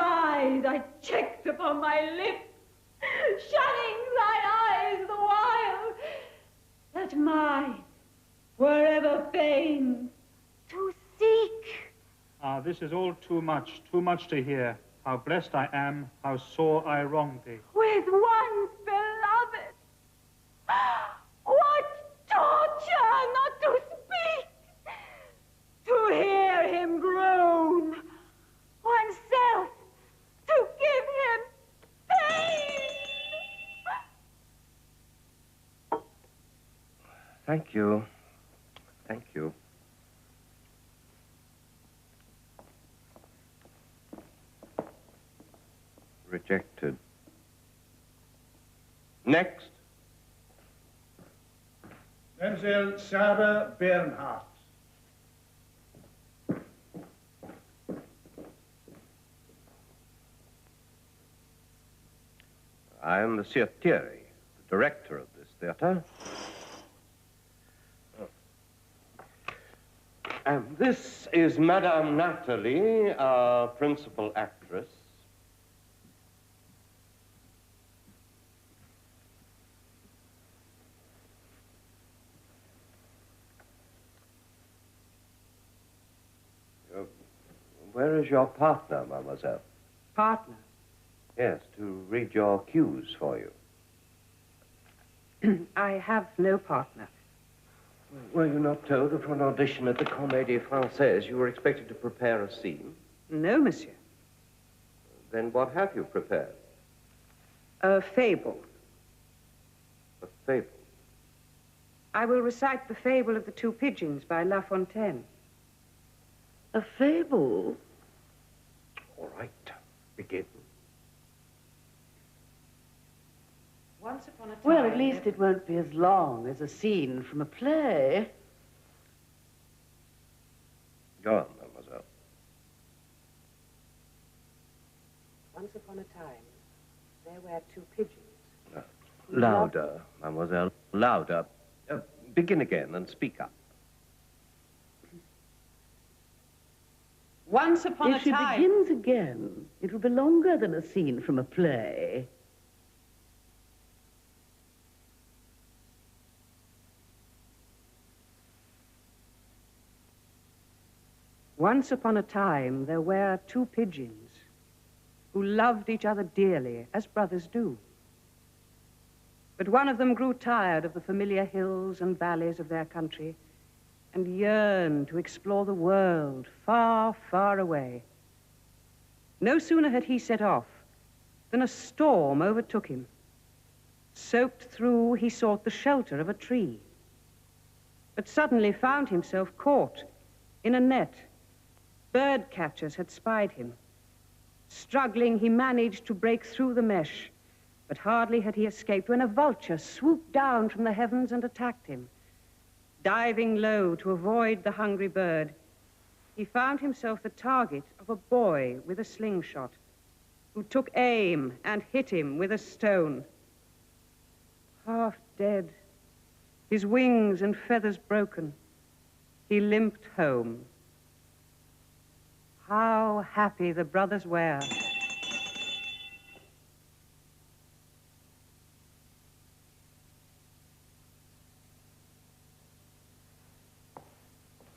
eyes I checked upon my lips, shunning thine eyes the while, that mine were ever fain to seek. Ah, this is all too much to hear. How blessed I am, how sore I wrong thee. With once beloved, what torture not to speak, to hear him groan, oneself to give him pain. Thank you. Thank you. Rejected. Next. Mademoiselle Sarah Bernhardt. I am Monsieur Thierry, the director of this theater. And this is Madame Nathalie, our principal actress. Where is your partner, mademoiselle? Partner? Yes, to read your cues for you. I have no partner. Were you not told that for an audition at the Comédie Française you were expected to prepare a scene? No, monsieur. Then what have you prepared? A fable. A fable? I will recite the fable of the two pigeons by La Fontaine. A fable? All right, begin. Once upon a time... Well, at least it won't be as long as a scene from a play. Go on, mademoiselle. Once upon a time, there were two pigeons. Louder, mademoiselle, louder. Begin again and speak up. Once upon a time... If she begins again, it will be longer than a scene from a play. Once upon a time, there were two pigeons who loved each other dearly, as brothers do. But one of them grew tired of the familiar hills and valleys of their country and yearned to explore the world far, far away. No sooner had he set off than a storm overtook him. Soaked through, he sought the shelter of a tree, but suddenly found himself caught in a net. Bird catchers had spied him. Struggling, he managed to break through the mesh, but hardly had he escaped when a vulture swooped down from the heavens and attacked him. Diving low to avoid the hungry bird, he found himself the target of a boy with a slingshot, who took aim and hit him with a stone. Half dead, his wings and feathers broken, he limped home. How happy the brothers were.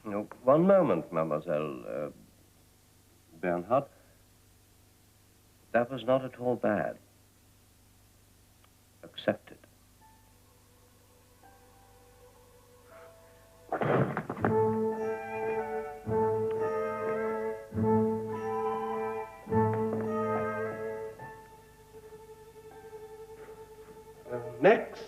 No, one moment, mademoiselle Bernhardt. That was not at all bad. Accept it. Next.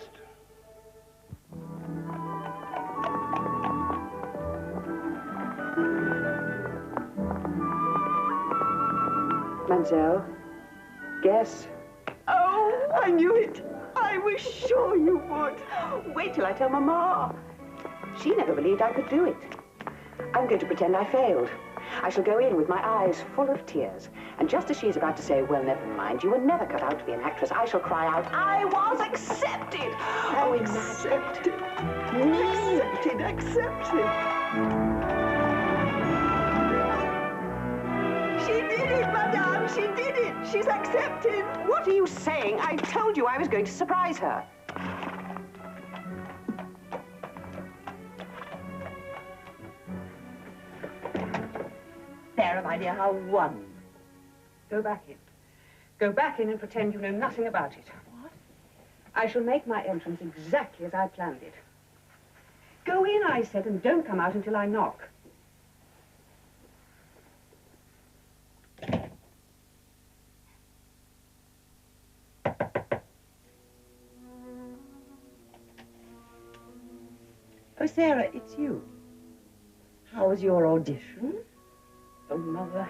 Mademoiselle, guess. Oh, I knew it. I was sure you would. Wait till I tell Mama. She never believed I could do it. I'm going to pretend I failed. I shall go in with my eyes full of tears. And just as she is about to say, well, never mind, you were never cut out to be an actress, I shall cry out, I was accepted! Oh, Accepted. Accepted, accepted. She did it, madame. She did it! She's accepted! What are you saying? I told you I was going to surprise her. Sarah, my dear, how wonderful. Go back in. Go back in and pretend you know nothing about it. What? I shall make my entrance exactly as I planned it. Go in, I said, and don't come out until I knock. Oh, Sarah, it's you. How was your audition? Oh, Mother.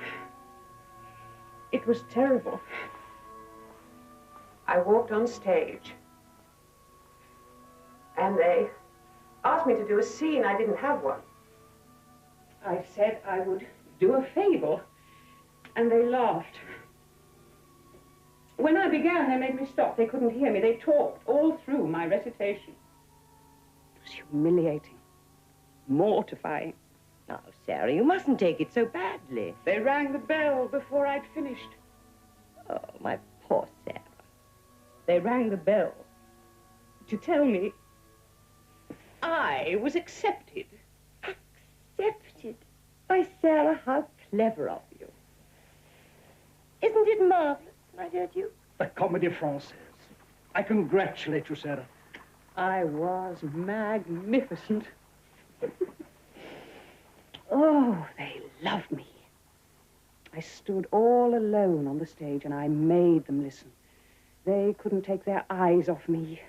It was terrible. I walked on stage, and they asked me to do a scene. I didn't have one. I said I would do a fable, and they laughed. When I began, they made me stop. They couldn't hear me. They talked all through my recitation. It was humiliating, mortifying. Now, Sarah, you mustn't take it so badly. They rang the bell before I'd finished. Oh, my poor Sarah. They rang the bell to tell me I was accepted. Accepted? Why, Sarah, how clever of you. Isn't it marvelous, my dear Duke? The Comédie Française. I congratulate you, Sarah. I was magnificent. Oh, they loved me. I stood all alone on the stage and I made them listen. They couldn't take their eyes off me.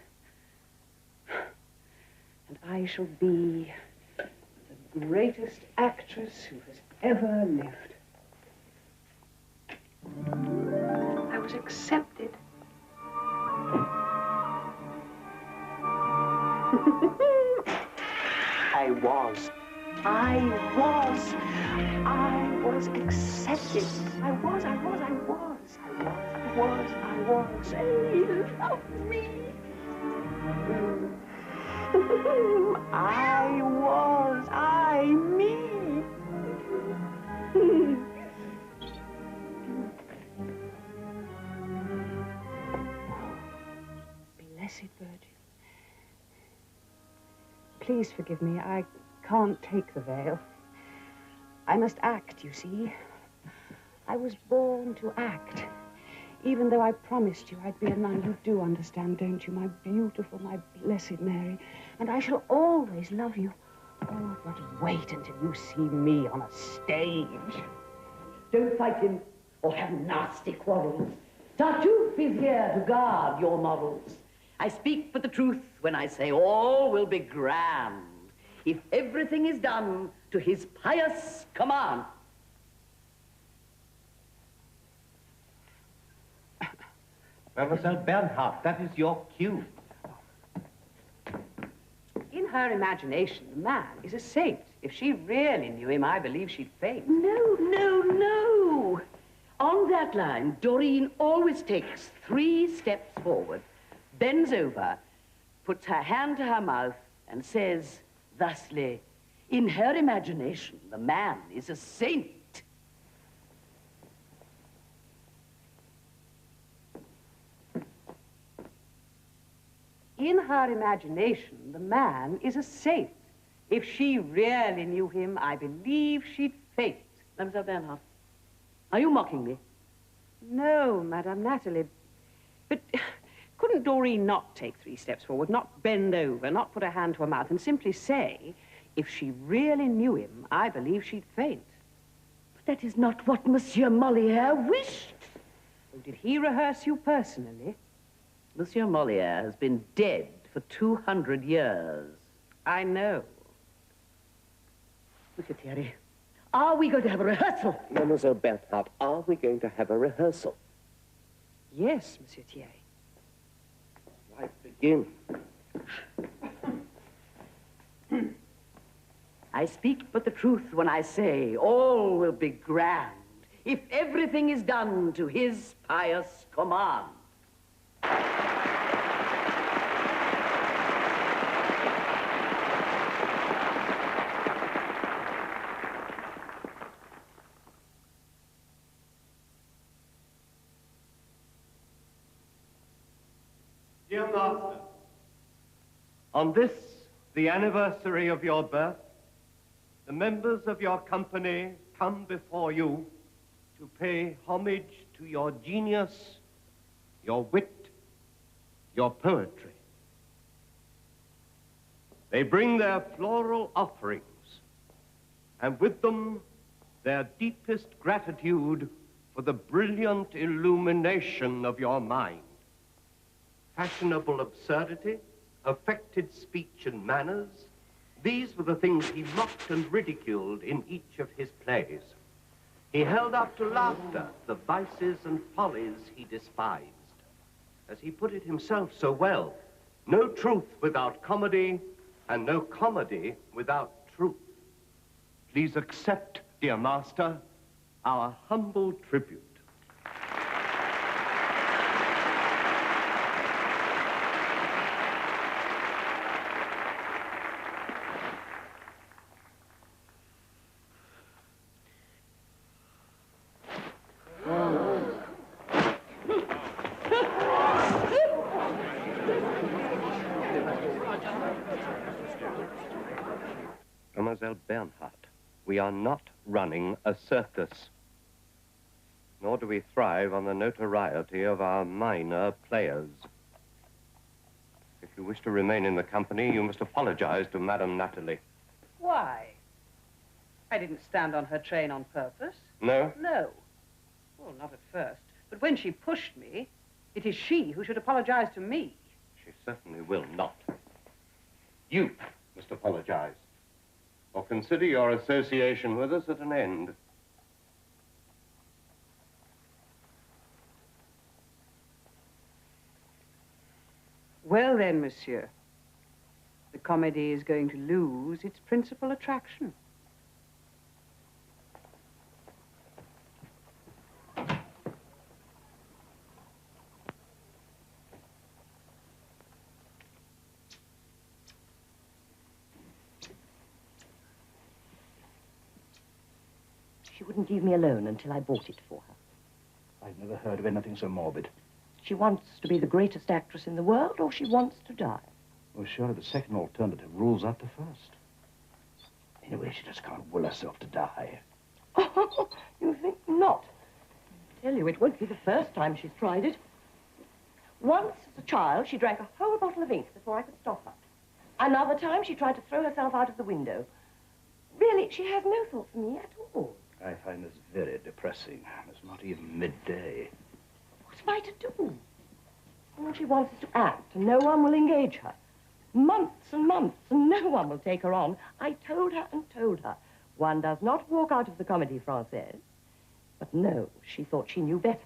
And I shall be the greatest actress who has ever lived. I was accepted. I was accepted. I was. And he loved me. Me. Blessed Virgin. Please forgive me. I can't take the veil. I must act, you see. I was born to act. Even though I promised you I'd be a nun, you do understand, don't you, my beautiful, my blessed Mary? And I shall always love you. Oh, but wait until you see me on a stage. Don't fight him or have nasty quarrels. Tartuffe is here to guard your morals. I speak but the truth when I say all will be grand if everything is done to his pious command. Mademoiselle Bernhardt, that is your cue. In her imagination, the man is a saint. If she really knew him, I believe she'd faint. No. On that line, Doreen always takes 3 steps forward, bends over, puts her hand to her mouth, and says thusly, in her imagination, the man is a saint. In her imagination, the man is a saint. If she really knew him, I believe she'd faint. Mademoiselle Bernhardt, are you mocking me? No, Madame Natalie. But couldn't Doreen not take 3 steps forward, not bend over, not put her hand to her mouth, and simply say, if she really knew him, I believe she'd faint? But that is not what Monsieur Molière wished. Oh, did he rehearse you personally? Monsieur Molière has been dead for 200 years. I know. Monsieur Thierry, are we going to have a rehearsal? Mademoiselle Bernhardt, are we going to have a rehearsal? Yes, Monsieur Thierry. Right, begin. I speak but the truth when I say all will be grand if everything is done to his pious command. On this, the anniversary of your birth, the members of your company come before you to pay homage to your genius, your wit, your poetry. They bring their floral offerings, and with them their deepest gratitude for the brilliant illumination of your mind. Fashionable absurdity, affected speech and manners, these were the things he mocked and ridiculed in each of his plays. He held up to laughter the vices and follies he despised. As he put it himself so well, no truth without comedy, and no comedy without truth. Please accept, dear master, our humble tribute. Mademoiselle Bernhardt, we are not running a circus, nor do we thrive on the notoriety of our minor players. If you wish to remain in the company, you must apologize to Madame Nathalie. Why? I didn't stand on her train on purpose. No? No. Well, not at first. But when she pushed me, it is she who should apologize to me. She certainly will not. You must apologize, or consider your association with us at an end. Well then, monsieur, the comedy is going to lose its principal attraction. She wouldn't leave me alone until I bought it for her. I've never heard of anything so morbid. She wants to be the greatest actress in the world, or she wants to die. Well, surely the second alternative rules out the first. Anyway, she just can't will herself to die. Oh, you think not? I tell you, it won't be the first time she's tried it. Once, as a child, she drank a whole bottle of ink before I could stop her. Another time, she tried to throw herself out of the window. Really, she has no thought for me at all. I find this very depressing. It's not even midday. What am I to do? All she wants is to act, and no one will engage her. Months and months, and no one will take her on. I told her and told her. One does not walk out of the Comédie Française. But no, she thought she knew better.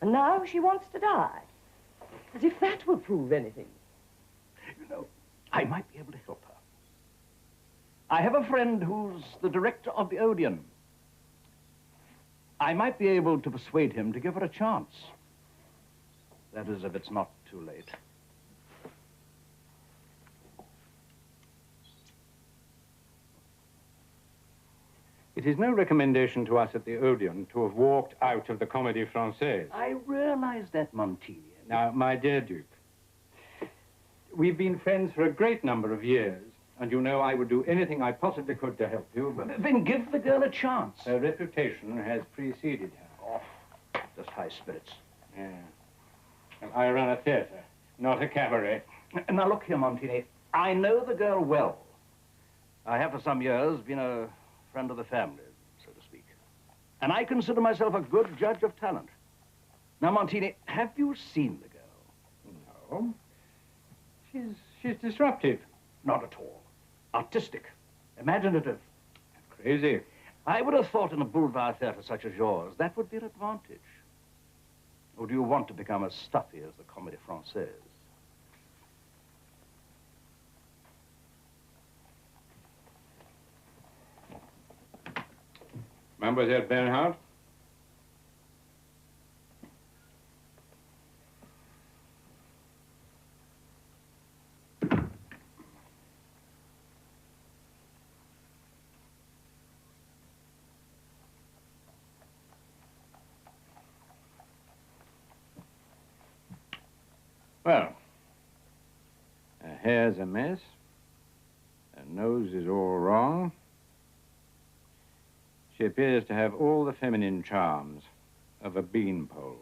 And now she wants to die. As if that will prove anything. You know, I might be able to help her. I have a friend who's the director of the Odeon. I might be able to persuade him to give her a chance. That is, if it's not too late. It is no recommendation to us at the Odeon to have walked out of the Comédie Française. I realize that, Montini. Now, my dear Duke, we've been friends for a great number of years, and you know I would do anything I possibly could to help you, but Then give the girl a chance. her reputation has preceded her. Oh, just high spirits. Yeah. And I run a theater, not a cabaret. Now, look here, Montini. I know the girl well. I have for some years been a friend of the family, so to speak. And I consider myself a good judge of talent. Now, Montini, have you seen the girl? No. She's disruptive. Not at all. Artistic, imaginative. Crazy. I would have thought in a boulevard theater such as yours, that would be an advantage. Or do you want to become as stuffy as the Comédie Française? Mademoiselle Bernhardt? Well, hair's a mess. Her nose is all wrong. She appears to have all the feminine charms of a beanpole.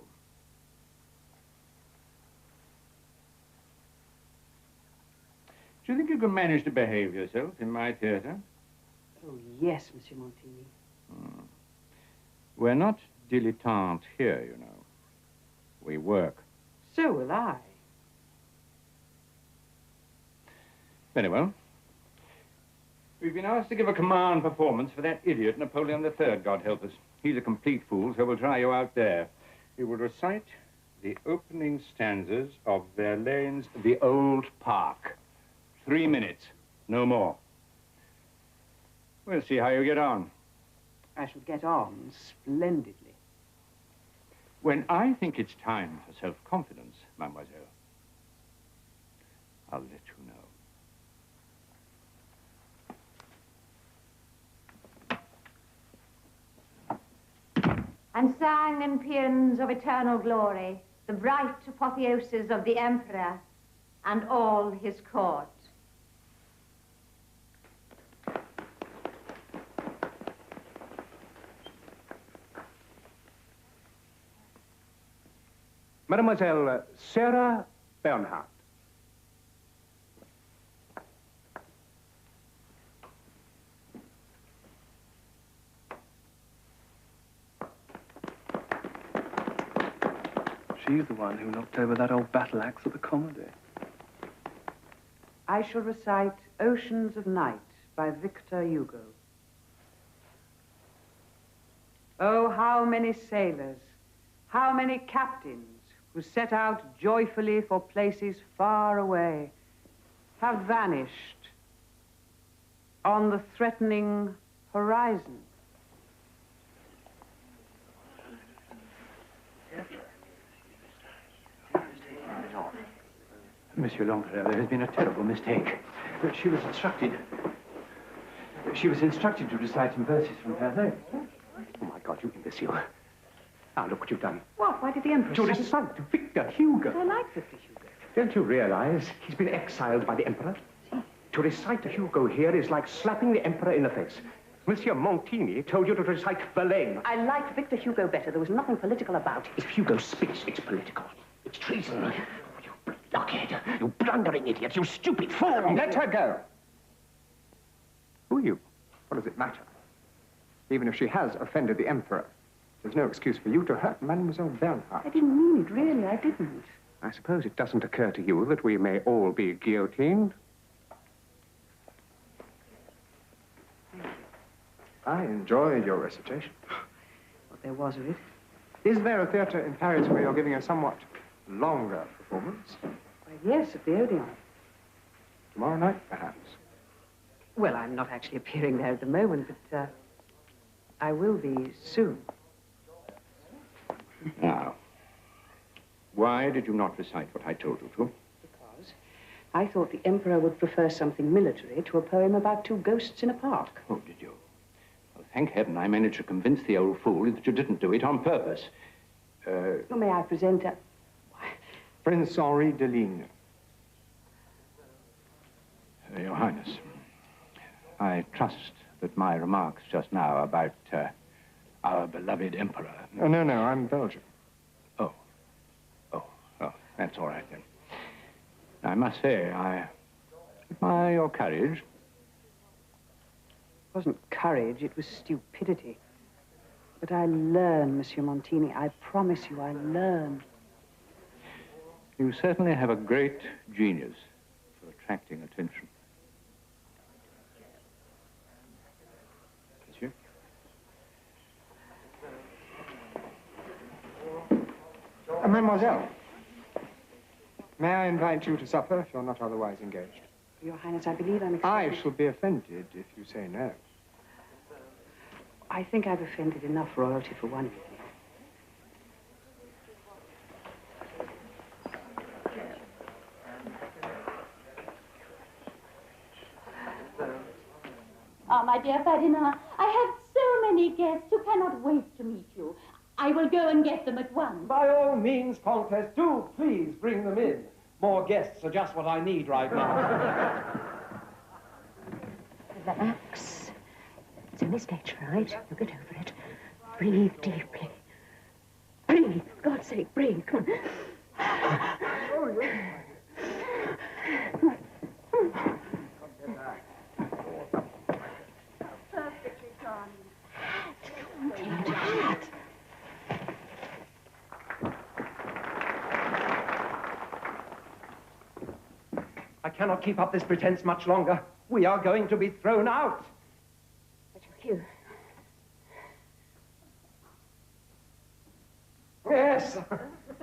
Do you think you can manage to behave yourself in my theatre? Oh, yes, Monsieur Montini. We're not dilettantes here, you know. We work. So will I. Very well. We've been asked to give a command performance for that idiot Napoleon III, God help us. He's a complete fool, so we'll try you out there. You will recite the opening stanzas of Verlaine's The Old Park. 3 minutes, no more. We'll see how you get on. I shall get on splendidly. When I think it's time for self-confidence, mademoiselle, I'll let you know. And sang in paeans of eternal glory the bright apotheosis of the emperor and all his court. Mademoiselle Sarah Bernhardt. She's the one who knocked over that old battle axe at the comedy. I shall recite Oceans of Night by Victor Hugo. Oh, how many sailors, how many captains who set out joyfully for places far away have vanished on the threatening horizon. Monsieur l'Empereur, there has been a terrible mistake. She was instructed to recite some verses from Verlaine. Oh, my God, you imbecile. Now, look what you've done. What? Why did the Emperor... To recite Victor Hugo. I like Victor Hugo. Don't you realize he's been exiled by the Emperor? To recite Hugo here is like slapping the Emperor in the face. Monsieur Montini told you to recite Verlaine. I liked Victor Hugo better. There was nothing political about it. If Hugo speaks, it's political. It's treason. You blockhead. You blundering idiot. You stupid fool. Let her go. Who are you? What does it matter? Even if she has offended the Emperor, there's no excuse for you to hurt Mademoiselle Bernhardt. I didn't mean it, really. I didn't. I suppose it doesn't occur to you that we may all be guillotined. I enjoyed your recitation. What there was of it. Is there a theatre in Paris where you're giving a somewhat longer performance? Why, yes, at the Odeon. Tomorrow night, perhaps. Well, I'm not actually appearing there at the moment, but I will be soon. Now, why did you not recite what I told you to? Because I thought the Emperor would prefer something military to a poem about two ghosts in a park. Oh, did you? Well, thank heaven I managed to convince the old fool that you didn't do it on purpose. Well, may I present a... Prince Henri de Ligne. Your Highness, I trust that my remarks just now about our beloved Emperor... Oh, no, I'm Belgian. Oh, that's all right, then. I must say, I admire your courage. It wasn't courage, it was stupidity. But I learn, Monsieur Montini. I promise you, I learn. You certainly have a great genius for attracting attention. Monsieur? Mademoiselle, may I invite you to supper if you're not otherwise engaged? Your Highness, I believe I'm I shall be offended if you say no. I think I've offended enough royalty for one evening. Oh, my dear Ferdinand, I have so many guests who cannot wait to meet you. I will go and get them at once. By all means, Countess, do please bring them in. More guests are just what I need right now. Relax. It's only stage fright. You'll get over it. Breathe deeply. Breathe. For God's sake, breathe. Come on. Perfectly charming. Hat. I cannot keep up this pretense much longer. We are going to be thrown out. But your cue. Yes,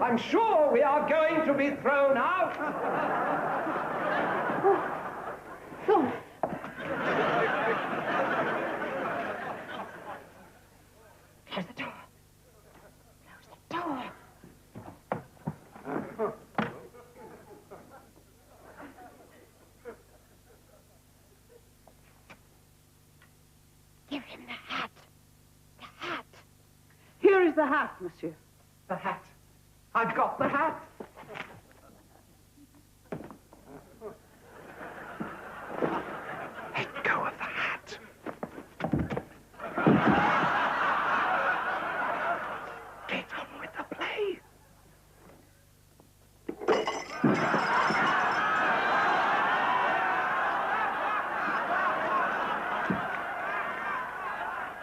I'm sure we are going to be thrown out. Go on. Close the door. Close the door. Give him the hat. The hat. Here is the hat, monsieur. The hat. I've got the hat. Let go of the hat. Get on with the play.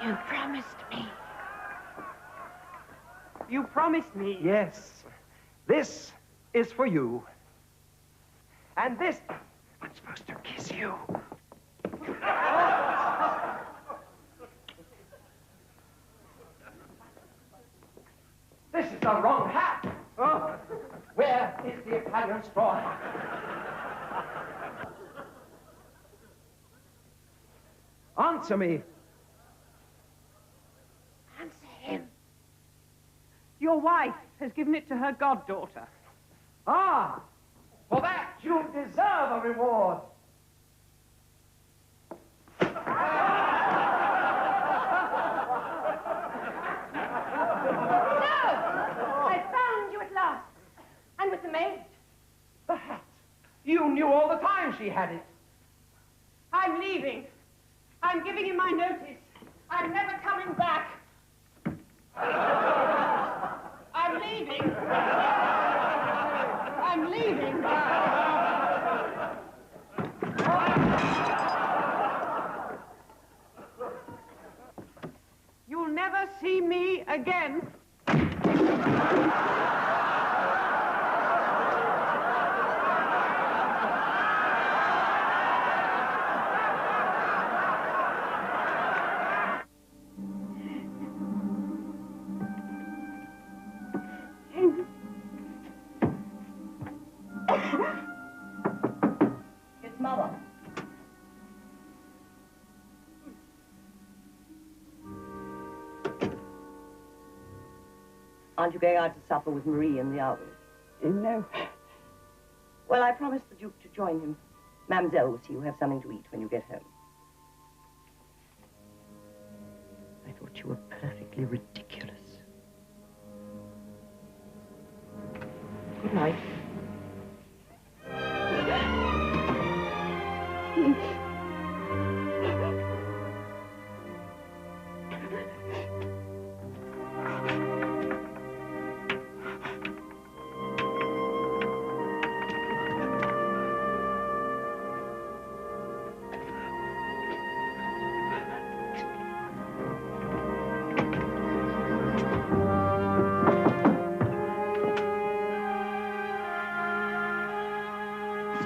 You promised me. You promised me. Yes. This is for you. And this... I'm supposed to kiss you. This is the wrong hat. Oh, where is the Italian straw hat? Answer me. Answer him. Your wife has given it to her goddaughter. Ah, for that you deserve a reward. I found you at last. And with the maid. The hat. You knew all the time she had it. I'm leaving. I'm giving him my notice. I'm never coming back. I'm leaving. I'm leaving. You'll never see me again. It's Mother. Aren't you going out to supper with Marie and the others? No. Well, I promised the Duke to join him. Mademoiselle will see you have something to eat when you get home. I thought you were perfectly ridiculous. Good night.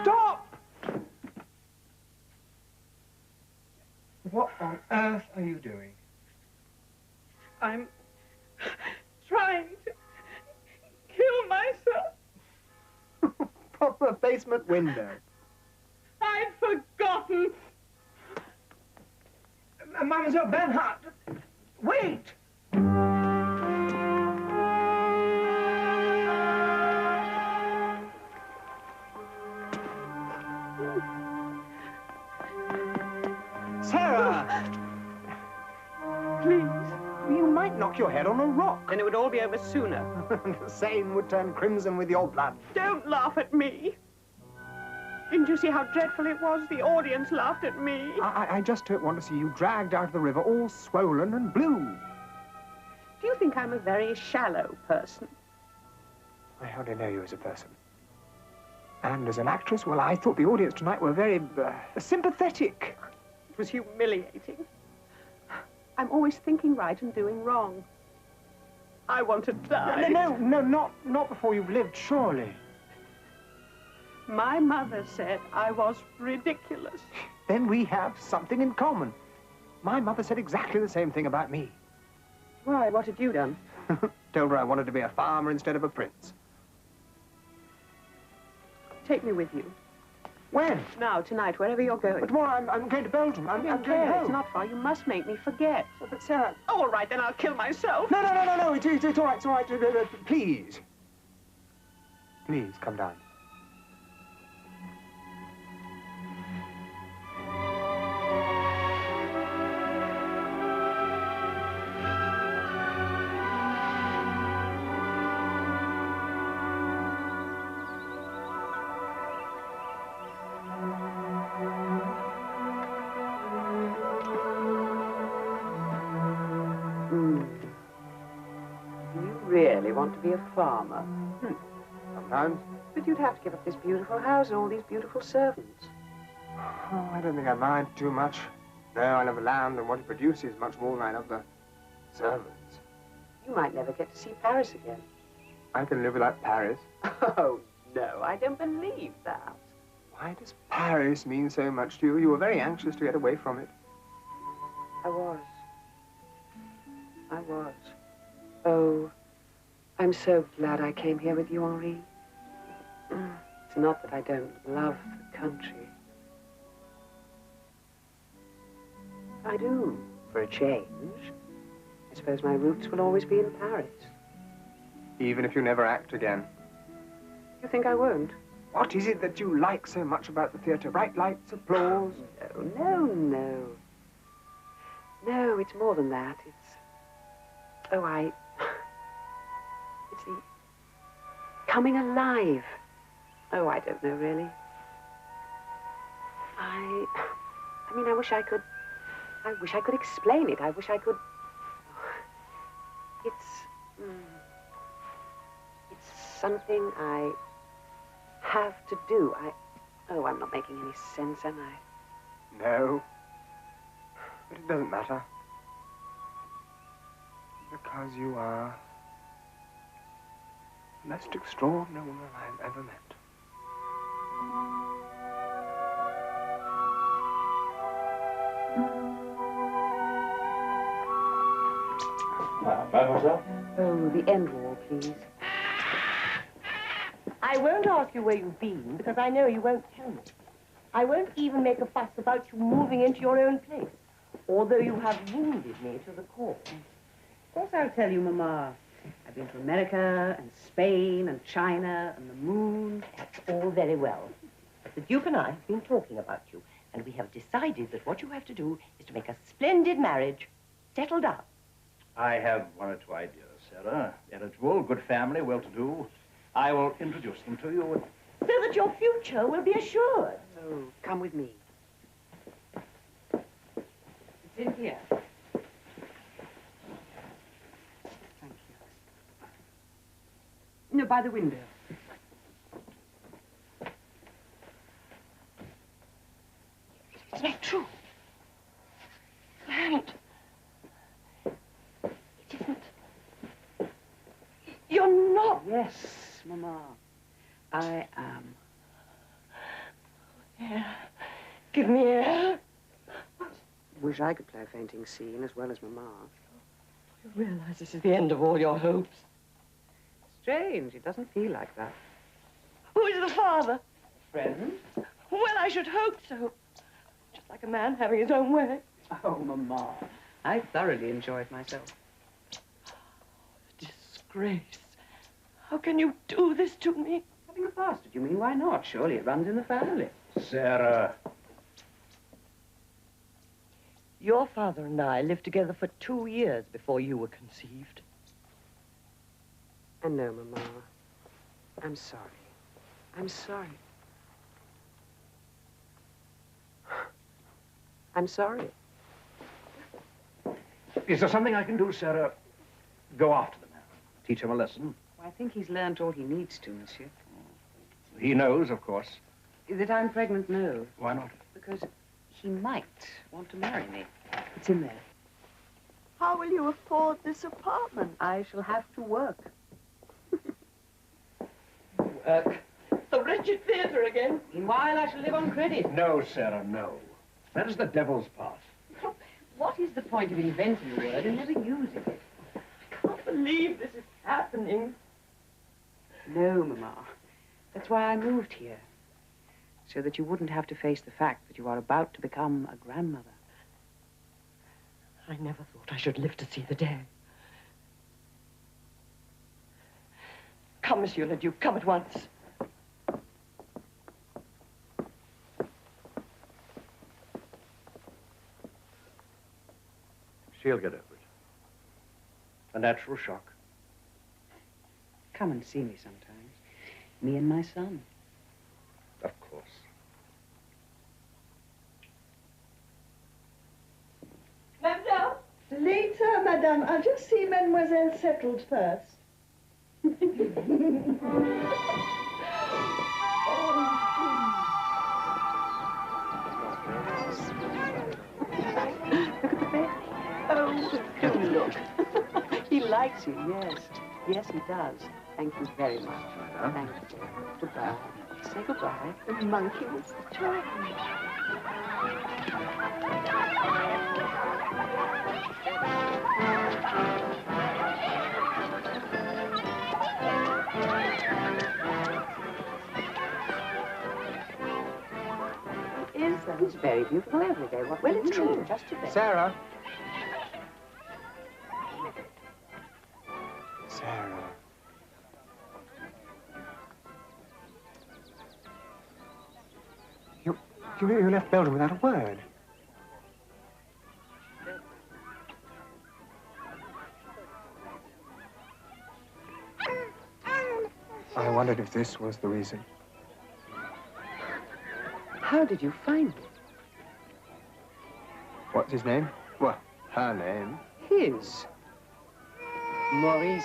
Stop! What on earth are you doing? I'm trying to kill myself. Proper basement window. I'd forgotten. Mademoiselle Bernhardt, wait! Sarah! Please. You might not knock your head on a rock. Then it would all be over sooner. The Seine would turn crimson with your blood. Don't laugh at me. Didn't you see how dreadful it was? The audience laughed at me. I just don't want to see you dragged out of the river all swollen and blue. Do you think I'm a very shallow person? I hardly know you as a person. And as an actress, well, I thought the audience tonight were very sympathetic. It was humiliating. I'm always thinking right and doing wrong. I want to die. No, not before you've lived, surely. My mother said I was ridiculous. Then we have something in common. My mother said exactly the same thing about me. Why, what had you done? Told her I wanted to be a farmer instead of a prince. Take me with you. When? Now, tonight, wherever you're going. But tomorrow I'm going to Belgium. I'm going home. It's not far. You must make me forget. But Sarah... Oh, all right, then I'll kill myself. No. It's all right, it's all right. Please. Please, come down. Really want to be a farmer? Sometimes. But you'd have to give up this beautiful house and all these beautiful servants. Oh, I don't think I mind too much. No, I love the land and what it produces much more than I love the servants. You might never get to see Paris again. I can live without Paris. Oh, no, I don't believe that. Why does Paris mean so much to you? You were very anxious to get away from it. I was. Oh, I'm so glad I came here with you, Henri. It's not that I don't love the country. I do, for a change. I suppose my roots will always be in Paris. Even if you never act again. You think I won't? What is it that you like so much about the theatre? Bright lights, applause? No. No, it's more than that. It's the coming alive. Oh, I don't know, really. I mean, I wish I could explain it. I wish I could. It's something I have to do. I'm not making any sense, am I? No. But it doesn't matter. Because you are the most extraordinary woman I've ever met. Mademoiselle? Oh, the end wall, please. I won't ask you where you've been, because I know you won't tell me. I won't even make a fuss about you moving into your own place, although you have wounded me to the core. Of course I'll tell you, Mama. I've been to America and Spain and China and the moon. That's all very well. But the Duke and I have been talking about you, and we have decided that what you have to do is to make a splendid marriage, settle down. I have one or two ideas, Sarah. Eligible, good family, well-to-do. I will introduce them to you. So that your future will be assured. Oh, come with me. It's in here. Thank you. No, by the window. It's not true. Land. It isn't. You're not. Yes, Mama. I am. Air. Give me air. Wish I could play a fainting scene as well as Mama. You realize this is the end of all your hopes. Strange, it doesn't feel like that. Who is the father? Friend? Well, I should hope so. Just like a man having his own way. Oh, Mama. I thoroughly enjoyed myself. Disgrace. How can you do this to me? Having a bastard, you mean? Why not? Surely it runs in the family. Sarah. Your father and I lived together for 2 years before you were conceived. I know, Mama. I'm sorry. I'm sorry. I'm sorry. Is there something I can do, Sarah? Go after the man. Teach him a lesson. Well, I think he's learned all he needs to, monsieur. He knows, of course. That I'm pregnant, no. Why not? Because he might want to marry me. It's in there. How will you afford this apartment? I shall have to work. Work. The wretched theatre again. Meanwhile, I shall live on credit. No, Sarah, no. That is the devil's path. What is the point of inventing a word and never using it? I can't believe this is happening. No, Mama. That's why I moved here. So that you wouldn't have to face the fact that you are about to become a grandmother. I never thought I should live to see the day. Come, Monsieur le Duc, come at once. She'll get over it. A natural shock. Come and see me sometimes. Me and my son. Of course. Mademoiselle? Later, madame. I'll just see Mademoiselle settled first. Oh, do look. He likes you, yes. Yes, he does. Thank you very much. Thank you. Goodbye. Say goodbye. The monkey was charming. It's very beautiful every day. What well, it's true. Just today. Sarah. Sarah. You left Belgium without a word. I wondered if this was the reason. How did you find it? What's his name? Well, her name. His. Maurice.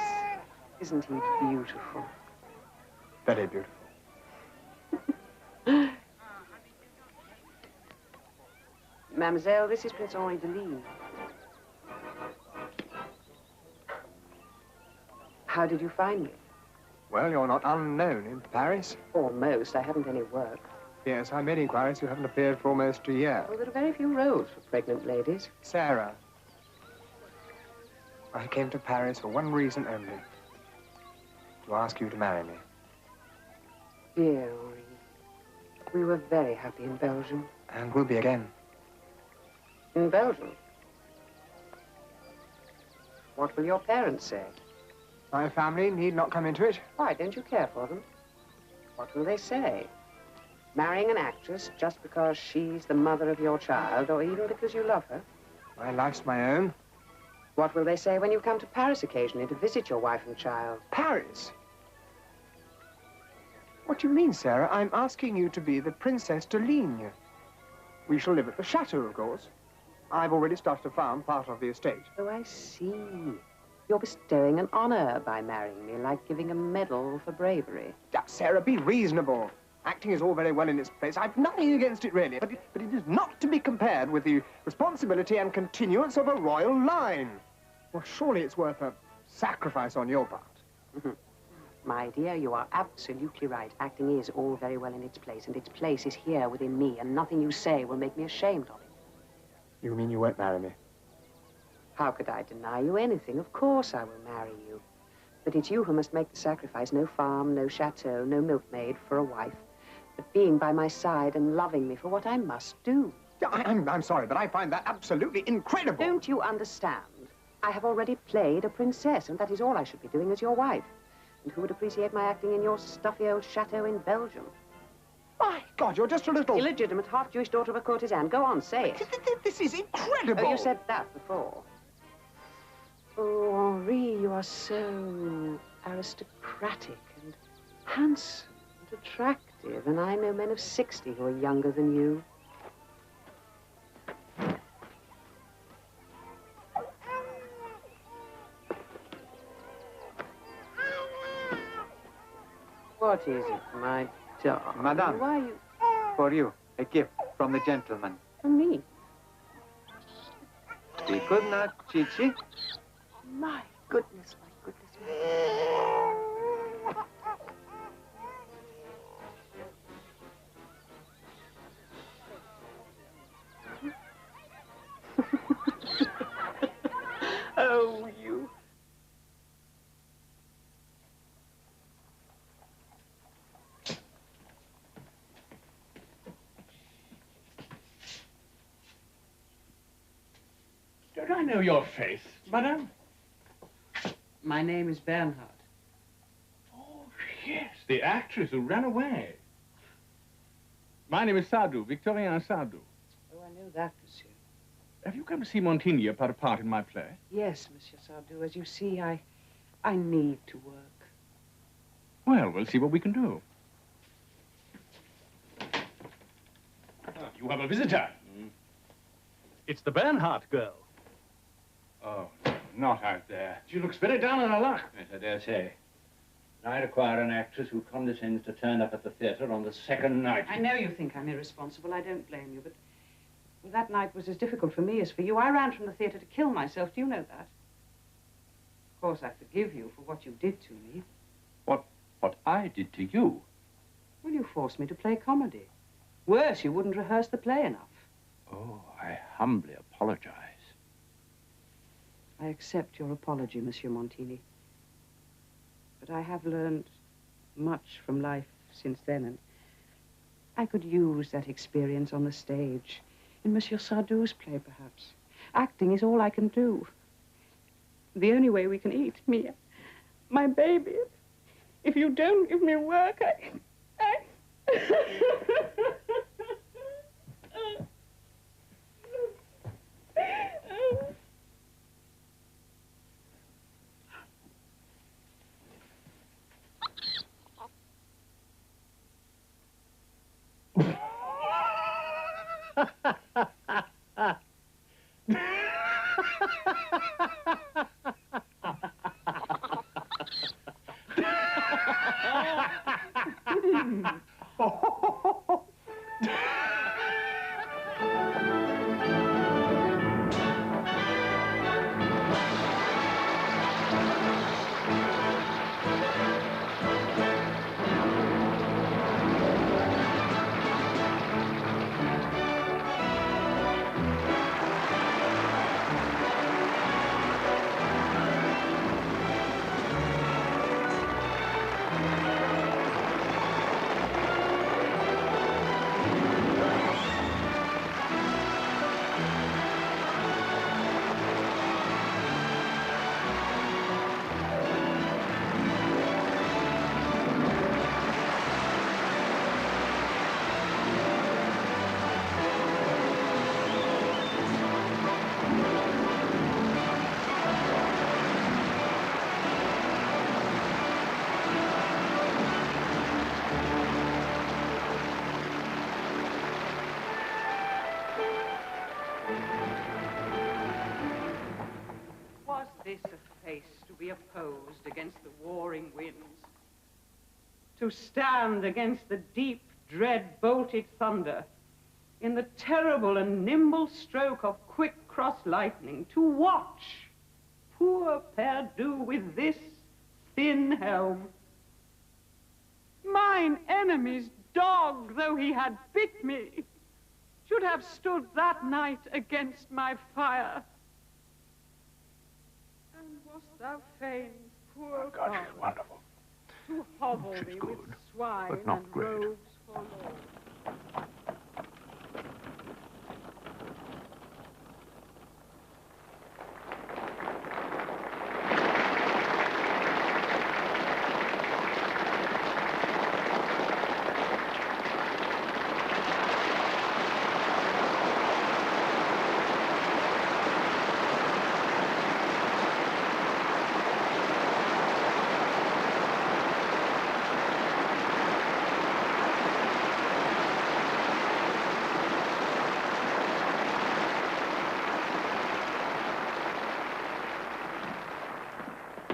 Isn't he beautiful? Very beautiful. Mademoiselle, this is Prince Henri de Ligne. How did you find me? Well, you're not unknown in Paris. Almost. I haven't any work. Yes, I made inquiries. You haven't appeared for almost a year. Well, there are very few roles for pregnant ladies. Sarah. I came to Paris for one reason only. To ask you to marry me. Dear Henri, we were very happy in Belgium. And will be again. In Belgium? What will your parents say? My family need not come into it. Why, don't you care for them? What will they say? Marrying an actress just because she's the mother of your child, or even because you love her? My life's my own. What will they say when you come to Paris occasionally to visit your wife and child? Paris? What do you mean, Sarah? I'm asking you to be the Princess de Ligne. We shall live at the chateau, of course. I've already started to farm part of the estate. Oh, I see. You're bestowing an honor by marrying me, like giving a medal for bravery. Sarah, be reasonable. Acting is all very well in its place. I've nothing against it, really. But it is not to be compared with the responsibility and continuance of a royal line. Well, surely it's worth a sacrifice on your part. My dear, you are absolutely right. Acting is all very well in its place, and its place is here within me, and nothing you say will make me ashamed of it. You mean you won't marry me? How could I deny you anything? Of course I will marry you. But it's you who must make the sacrifice. No farm, no chateau, no milkmaid for a wife. But being by my side and loving me for what I must do. I'm sorry, but I find that absolutely incredible. Don't you understand? I have already played a princess, and that is all I should be doing as your wife. And who would appreciate my acting in your stuffy old chateau in Belgium? My God, you're just a little... Illegitimate half-Jewish daughter of a courtesan. Go on, say it. This is incredible! Oh, you said that before. Oh, Henri, you are so aristocratic and handsome and attractive, and I know men of 60 who are younger than you. What is it, my darling? Madame. Why you... For you, a gift from the gentleman. For me? Be good night, Chichi. My goodness, my goodness, my goodness. Oh, you. Don't I know your face, madame? My name is Bernhard. Oh, yes, the actress who ran away. My name is Sardou, Victorien Sardou. Oh, I know that, monsieur. Have you come to see Montigny about a part in my play? Yes, Monsieur Sardou. As you see, I need to work. Well, we'll see what we can do. You have a visitor. It's the Bernhardt girl. Oh, no, not out there. She looks very down on her luck. Yes, I dare say. I require an actress who condescends to turn up at the theater on the second night. I know you think I'm irresponsible. I don't blame you, but that night was as difficult for me as for you. I ran from the theater to kill myself. Do you know that? Of course, I forgive you for what you did to me. What I did to you? Well, you forced me to play comedy. Worse, you wouldn't rehearse the play enough. Oh, I humbly apologize. I accept your apology, Monsieur Montigny. But I have learned much from life since then, and I could use that experience on the stage. In Monsieur Sardou's play, perhaps. Acting is all I can do. The only way we can eat, me, my baby. If you don't give me work, I... Was this a face to be opposed against the warring winds? To stand against the deep, dread, bolted thunder, in the terrible and nimble stroke of quick cross lightning, to watch poor Perdue with this thin helm. Mine enemy's dog, though he had bit me, should have stood that night against my fire. And wast thou fain, poor God, father, she's wonderful. to hovel She's thee good, with swine but not and great. rogues forlorn?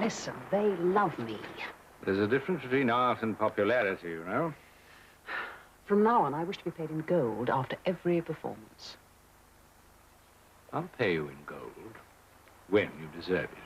Listen, they love me. There's a difference between art and popularity, you know. From now on, I wish to be paid in gold after every performance. I'll pay you in gold when you deserve it.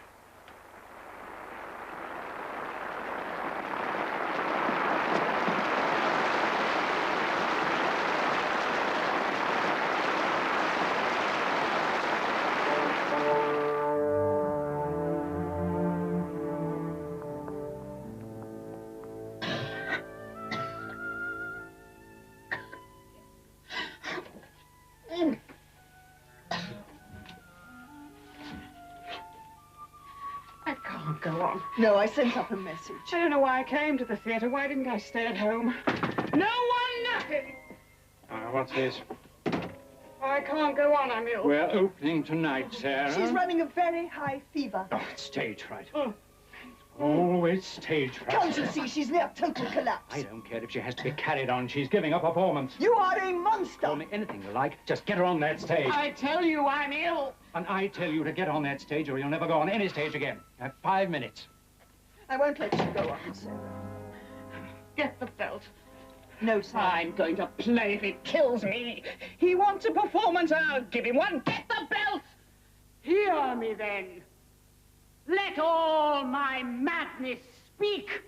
I can't go on. No, I sent up a message. I don't know why I came to the theatre. Why didn't I stay at home? No one, nothing! What's this? I can't go on, I'm ill. We're opening tonight, Sarah. She's running a very high fever. Oh, it's stage fright. Always stage fright. Can't you see she's near total collapse? I don't care if she has to be carried on. She's giving a performance. You are a monster. Call me anything you like. Just get her on that stage. I tell you I'm ill. And I tell you to get on that stage or you'll never go on any stage again. You have 5 minutes. I won't let you go on, Sarah. Get the belt. No, sir. I'm going to play if it kills me. He wants a performance, I'll give him one. Get the belt! Hear me then. Let all my madness speak.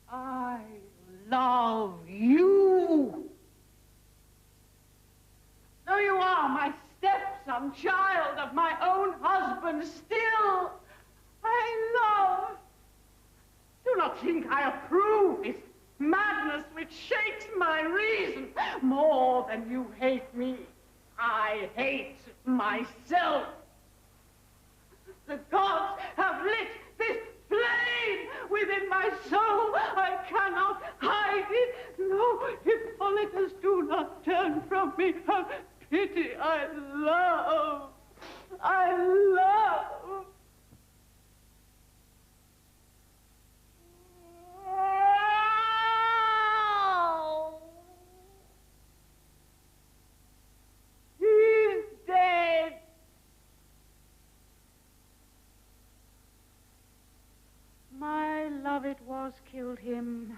I love you. Though you are my stepson, child of my own husband, still I love. Do not think I approve this madness which shakes my reason. More than you hate me, I hate myself. The gods have lit this flame within my soul. I cannot hide it. No, Hippolytus, do not turn from me. Have pity. I love. He's dead. My love it was killed him.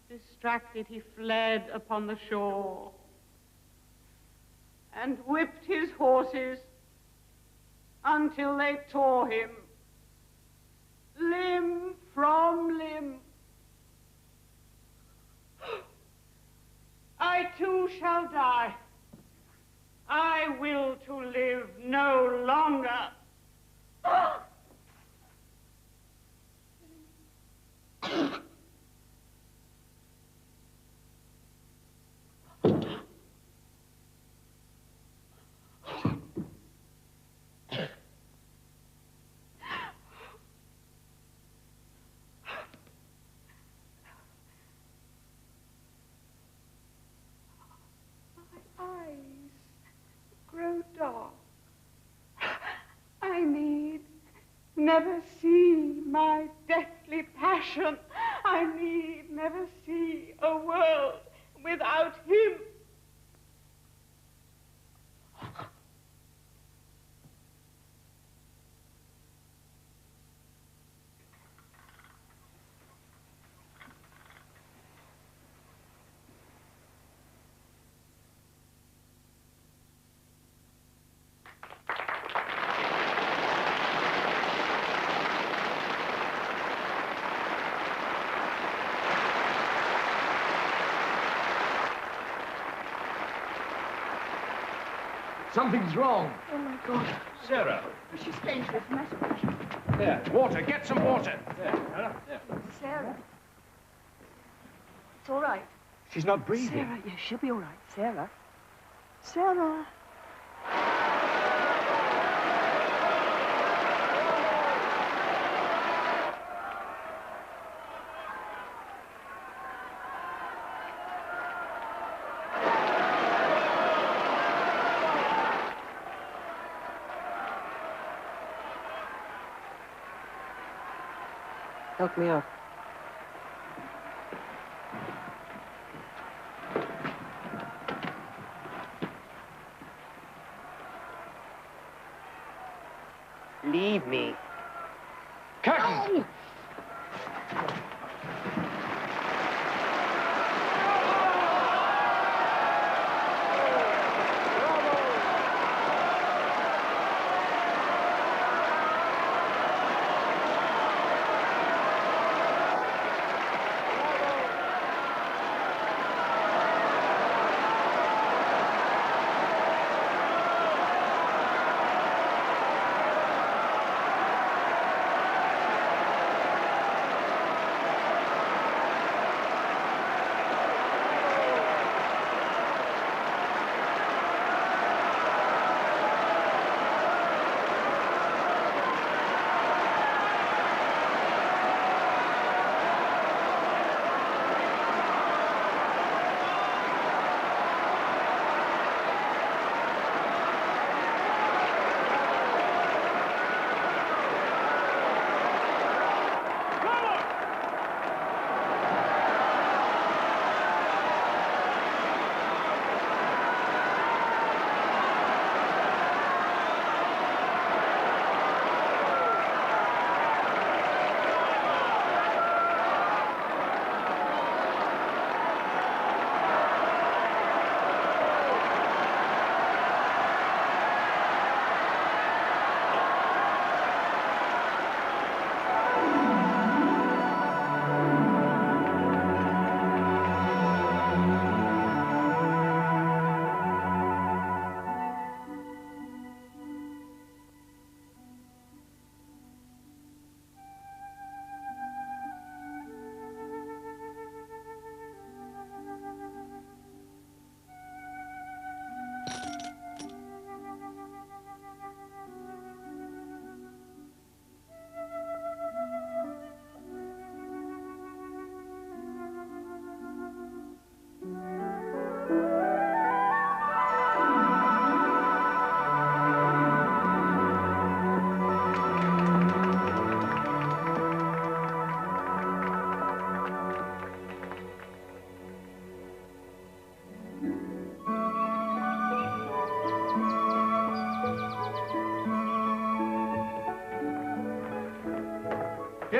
Distracted, he fled upon the shore and whipped his horses until they tore him limb from limb. I too shall die. I will to live no longer. Grow dark. I need never see my deathly passion. I need never see a world without him. Something's wrong. Oh, my God. Sarah. She's dangerous, matter. There, water. Get some water. There, Sarah. There. Sarah. It's all right. She's not breathing. Sarah, yes, she'll be all right. Sarah. Sarah. Help me up. Leave me.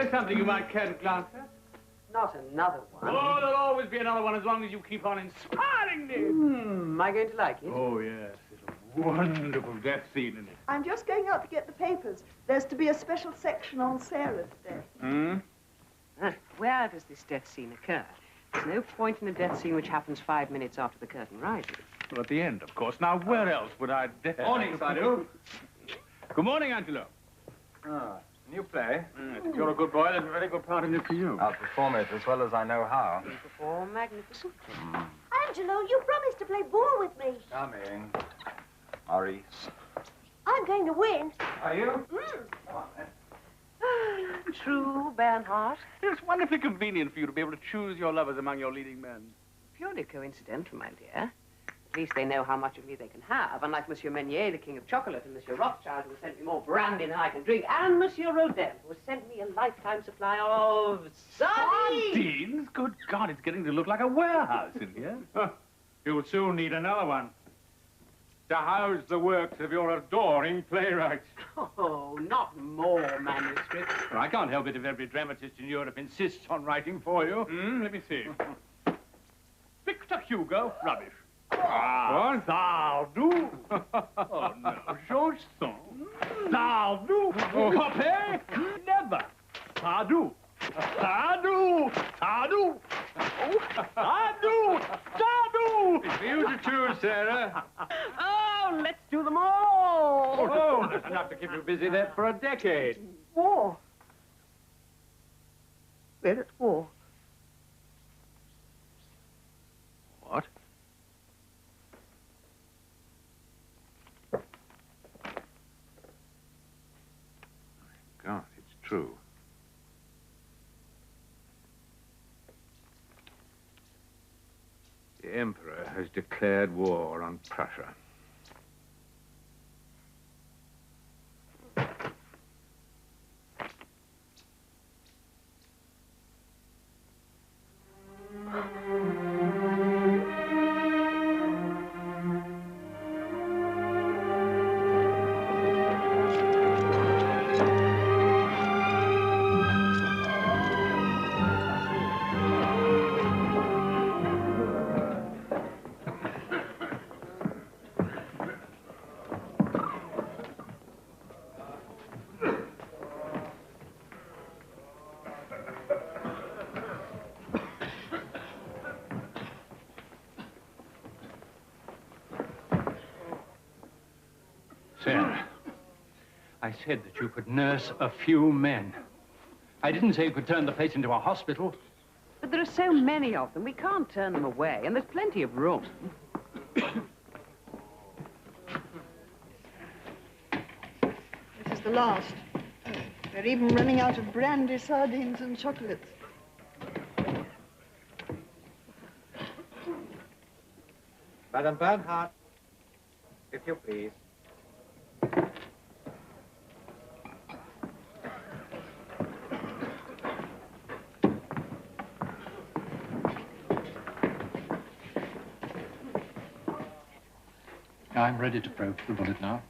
there something you might care to glance at? Not another one. Oh, there'll always be another one as long as you keep on inspiring me. Am I going to like it? Oh, yes. There's a wonderful death scene in it. I'm just going out to get the papers. There's to be a special section on Sarah today. Hmm? Where does this death scene occur? There's no point in a death scene which happens 5 minutes after the curtain rises. Well, at the end, of course. Now, where else would I dare? Morning, Sadu. Good morning, Angelo. Ah, new play. If you're a good boy, there's a very good part in it for you. I'll perform it as well as I know how. You perform magnificently. Angelo, you promised to play ball with me. Coming. Maurice. I'm going to win. Are you? True, Bernhardt. It's wonderfully convenient for you to be able to choose your lovers among your leading men. Purely coincidental, my dear. At least they know how much of me they can have, unlike Monsieur Meunier, the king of chocolate, and Monsieur Rothschild, who sent me more brandy than I can drink, and Monsieur Rodin, who has sent me a lifetime supply of sardines. Sardines? Good God, it's getting to look like a warehouse in here. You'll soon need another one to house the works of your adoring playwright. Oh, not more manuscripts. Well, I can't help it if every dramatist in Europe insists on writing for you. Let me see. Victor Hugo, rubbish. What? Sardou. Oh, no. Georges Sand. Sardou. Popeye. Never. Sardou. Sardou. Sardou. Sardou. Sardou. It's for you to choose, Sarah. Oh, let's do them all. Oh, that's enough to keep you busy there for a decade. War. We're at war. What? God, it's true. The Emperor has declared war on Prussia. Sarah, I said that you could nurse a few men. I didn't say you could turn the place into a hospital. But there are so many of them, we can't turn them away, and there's plenty of room. This is the last. We're even running out of brandy, sardines, and chocolates. Madame Bernhardt, if you please. I'm ready to probe the bullet now.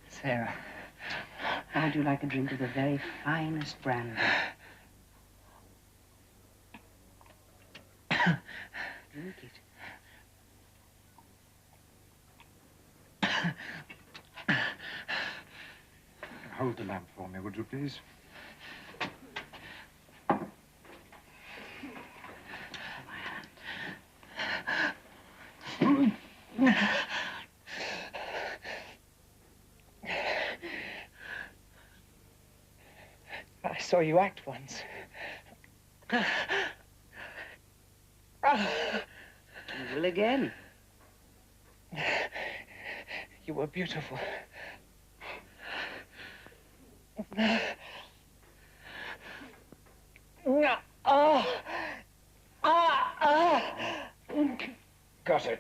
Sarah, how would you like a drink of the very finest brandy? Drink it. Hold the lamp for me, would you please? I saw you act once. You will again. You were beautiful. Got it.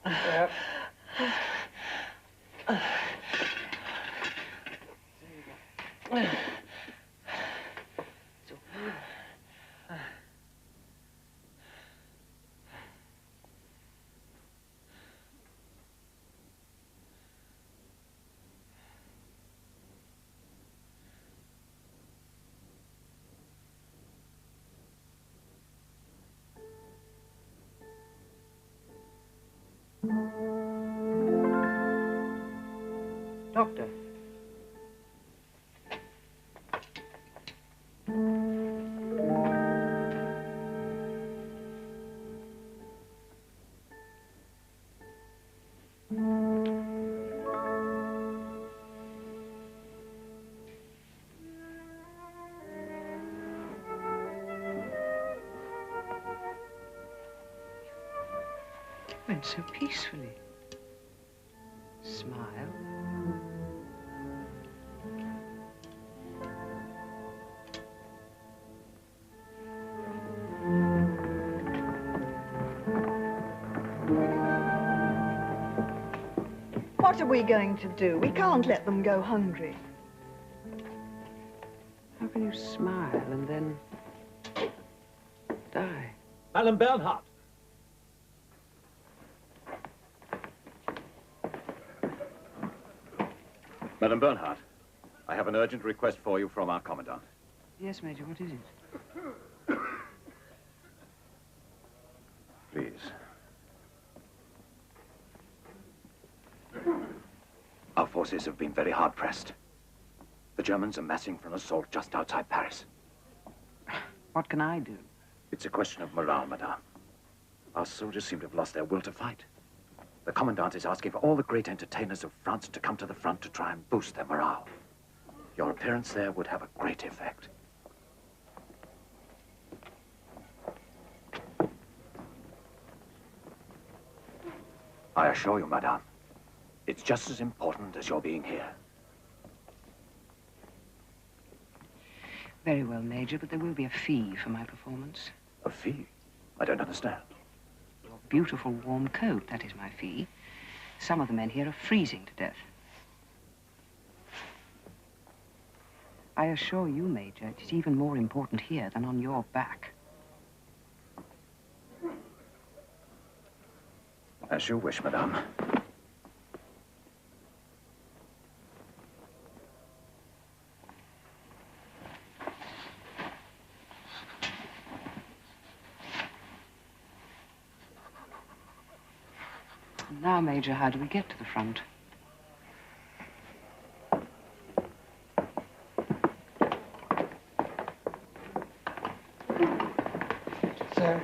Yep. Doctor. Went so peacefully. Smile. What are we going to do? We can't let them go hungry. How can you smile and then die? Madame Bernhardt. Madame Bernhardt, I have an urgent request for you from our Commandant. Yes, Major, what is it? Please. Our forces have been very hard-pressed. The Germans are massing for an assault just outside Paris. What can I do? It's a question of morale, Madame. Our soldiers seem to have lost their will to fight. The Commandant is asking for all the great entertainers of France to come to the front to try and boost their morale. Your appearance there would have a great effect. I assure you, Madame, it's just as important as your being here. Very well, Major, but there will be a fee for my performance. A fee? I don't understand. Your beautiful warm coat, that is my fee. Some of the men here are freezing to death. I assure you, Major, it is even more important here than on your back. As you wish, Madame. Now, Major, how do we get to the front? Sir.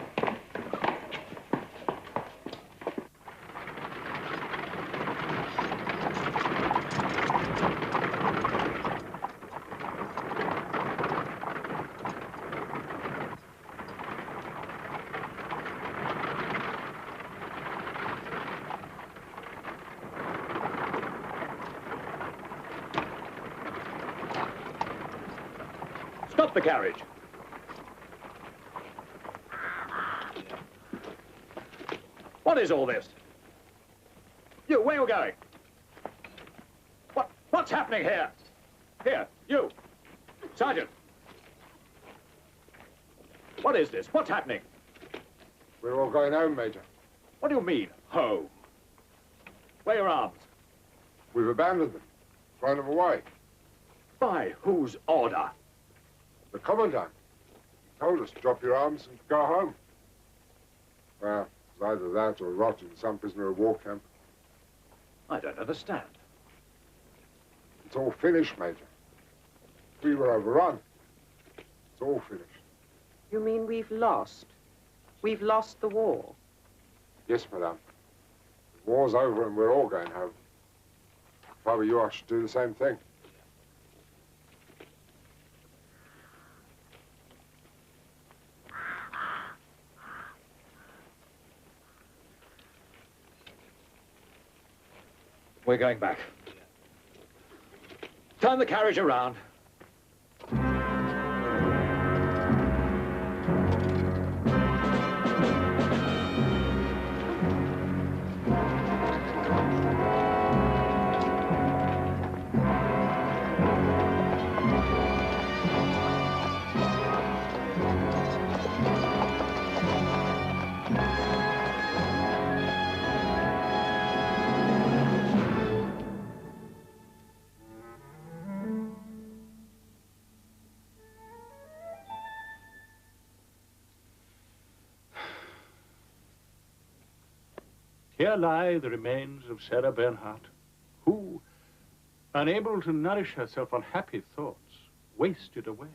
Stop the carriage. What is all this? You, where are you going? What's happening here? Here, you. Sergeant. What is this? What's happening? We're all going home, Major. What do you mean, home? Where are your arms? We've abandoned them, thrown them away. By whose order? The Commandant told us to drop your arms and go home. Well, it was either that or rot in some prisoner of war camp. I don't understand. It's all finished, Major. We were overrun. It's all finished. You mean we've lost? We've lost the war? Yes, Madame. The war's over and we're all going home. If I were you, I should do the same thing. We're going back. Turn the carriage around. Here lie the remains of Sarah Bernhardt, who, unable to nourish herself on happy thoughts, wasted away.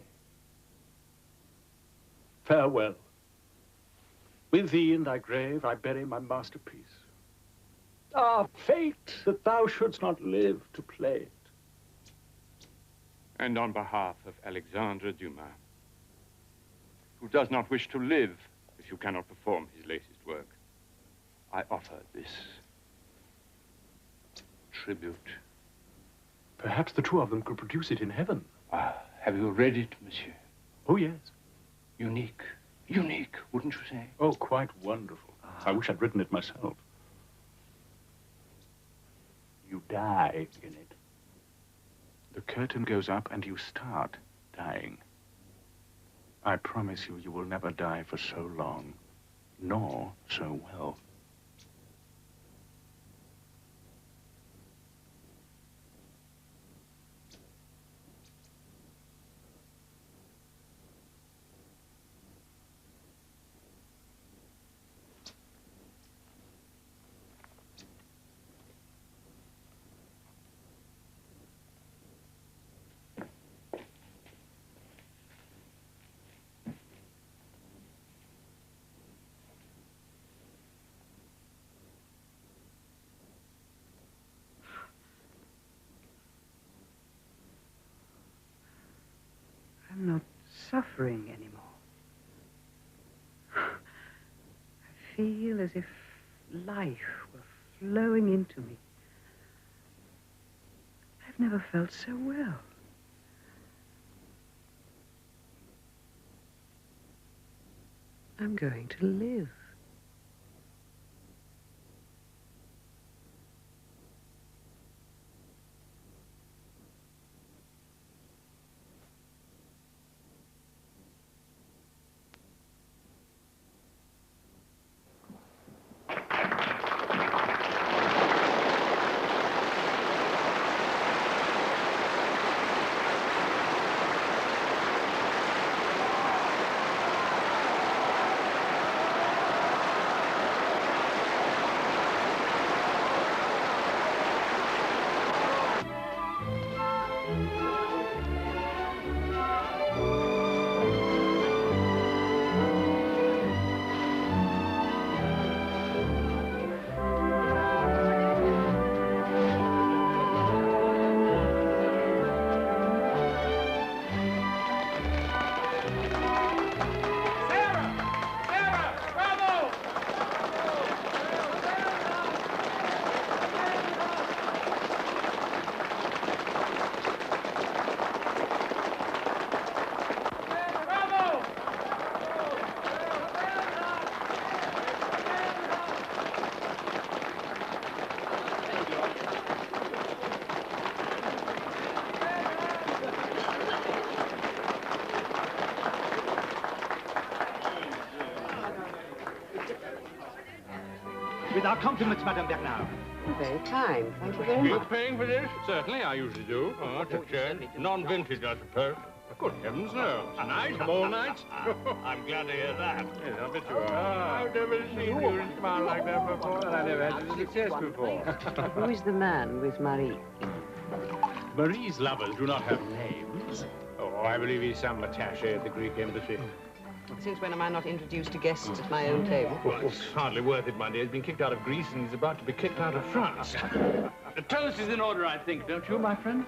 Farewell. With thee in thy grave I bury my masterpiece. Ah, fate, that thou shouldst not live to play it. And on behalf of Alexandre Dumas, who does not wish to live if you cannot perform his latest work, I offer this tribute. Perhaps the two of them could produce it in heaven. Ah, have you read it, monsieur? Oh, yes. Unique. Unique, wouldn't you say? Oh, quite wonderful. I wish I'd written it myself. You die in it. The curtain goes up and you start dying. I promise you, you will never die for so long, nor so well. I'm not suffering anymore. I feel as if life were flowing into me. I've never felt so well. I'm going to live. With our compliments, Madame Bernard. Very kind. Thank you very You much. paying for this? Certainly, I usually do. Oh, it's a chair. Non-vintage, I suppose. Good heavens, no. Tonight, of all nights? I'm glad to hear that. Yes, I bet you are. I've never seen you smile like that before. And I never had any success before. Who is the man with Marie? Marie's lovers do not have names. Oh, I believe he's some attaché at the Greek embassy. Since when am I not introduced to guests at my own table? Well, it's hardly worth it, my dear. He's been kicked out of Greece and he's about to be kicked out of France. The toast is in order, I think, don't you, my friends?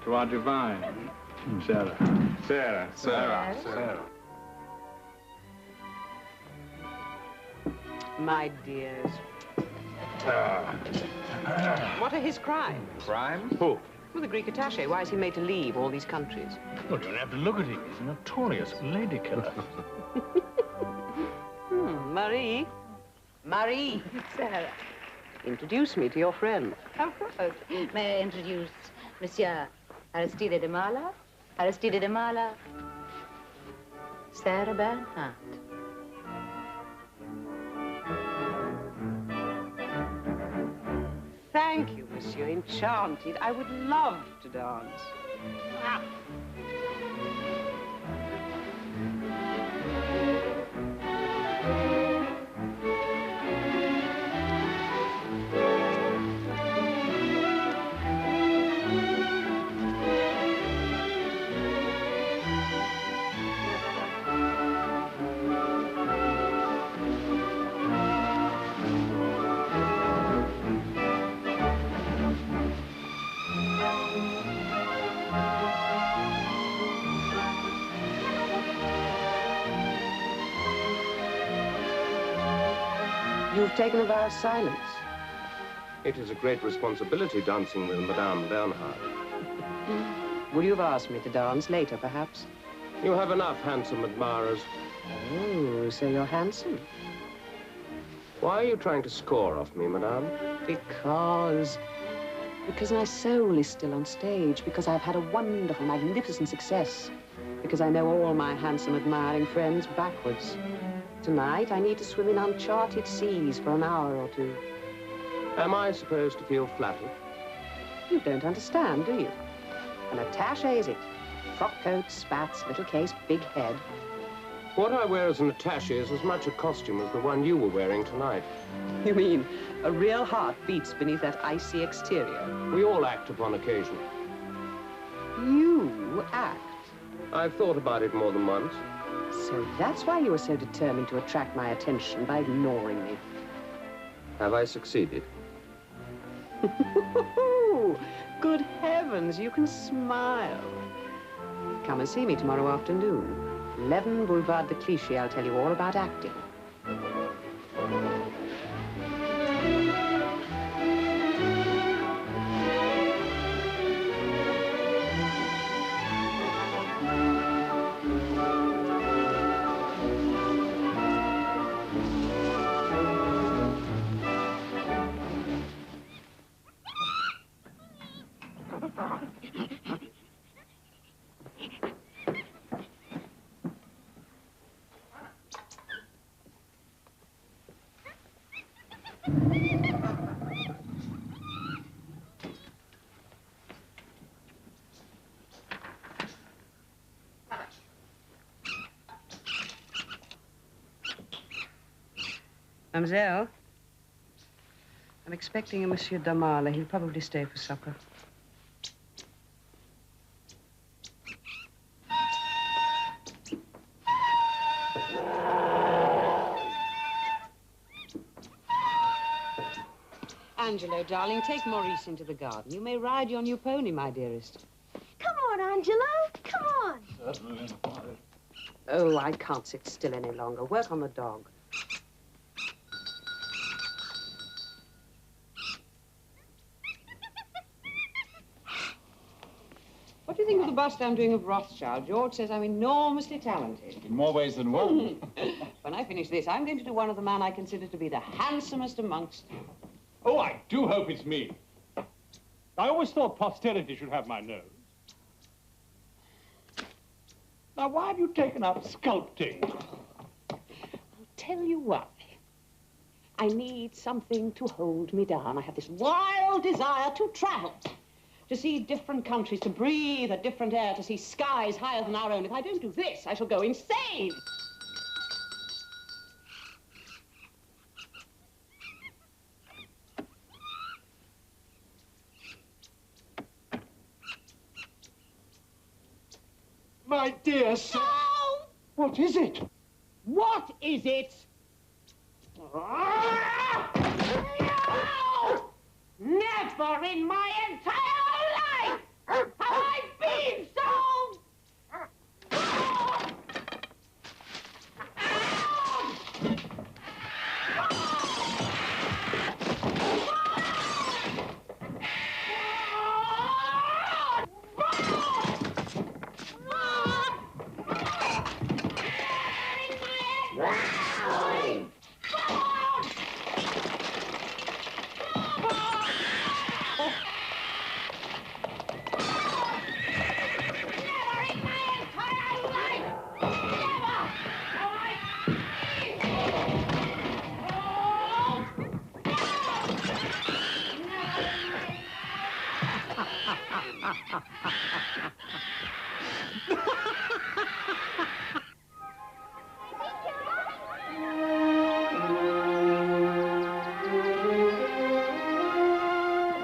To our divine, Sarah. Sarah. Sarah. Sarah. My dears. What are his crimes? Crimes? Who? Well, the Greek attaché. Why is he made to leave all these countries? Well, you don't have to look at him. He's a notorious lady killer. Marie. Marie. Sarah. Introduce me to your friend. Of course. May I introduce Monsieur Aristide de Marla? Aristide de Marla. Sarah Bernhardt. Thank you, monsieur. Enchanted. I would love to dance. You've taken a vow of silence. It is a great responsibility dancing with Madame Bernhardt. Will you have asked me to dance later, perhaps? You have enough handsome admirers. Oh, so you're handsome? Why are you trying to score off me, Madame? Because my soul is still on stage, because I've had a wonderful, magnificent success, because I know all my handsome, admiring friends backwards. Tonight, I need to swim in uncharted seas for an hour or two. Am I supposed to feel flattered? You don't understand, do you? An attaché is it? Frock coat, spats, little case, big head. What I wear as an attaché is as much a costume as the one you were wearing tonight. You mean a real heart beats beneath that icy exterior? We all act upon occasion. You act? I've thought about it more than once. So that's why you were so determined to attract my attention by ignoring me. Have I succeeded? Good heavens, you can smile. Come and see me tomorrow afternoon. 11 Boulevard de Clichy. I'll tell you all about acting. Mademoiselle, I'm expecting a Monsieur Damala. He'll probably stay for supper. Angelo, darling, take Maurice into the garden. You may ride your new pony, my dearest. Come on, Angelo. Come on. Oh, I can't sit still any longer. Work on the dog. What do you think of the bust I'm doing of Rothschild? George says I'm enormously talented. In more ways than one. When I finish this, I'm going to do one of the men I consider to be the handsomest amongst you. Oh, I do hope it's me. I always thought posterity should have my nose. Now, why have you taken up sculpting? I'll tell you why. I need something to hold me down. I have this wild desire to travel, to see different countries, to breathe a different air, to see skies higher than our own. If I don't do this, I shall go insane. My dear sir. No! What is it? What is it? No! Never in my entire life have I been so...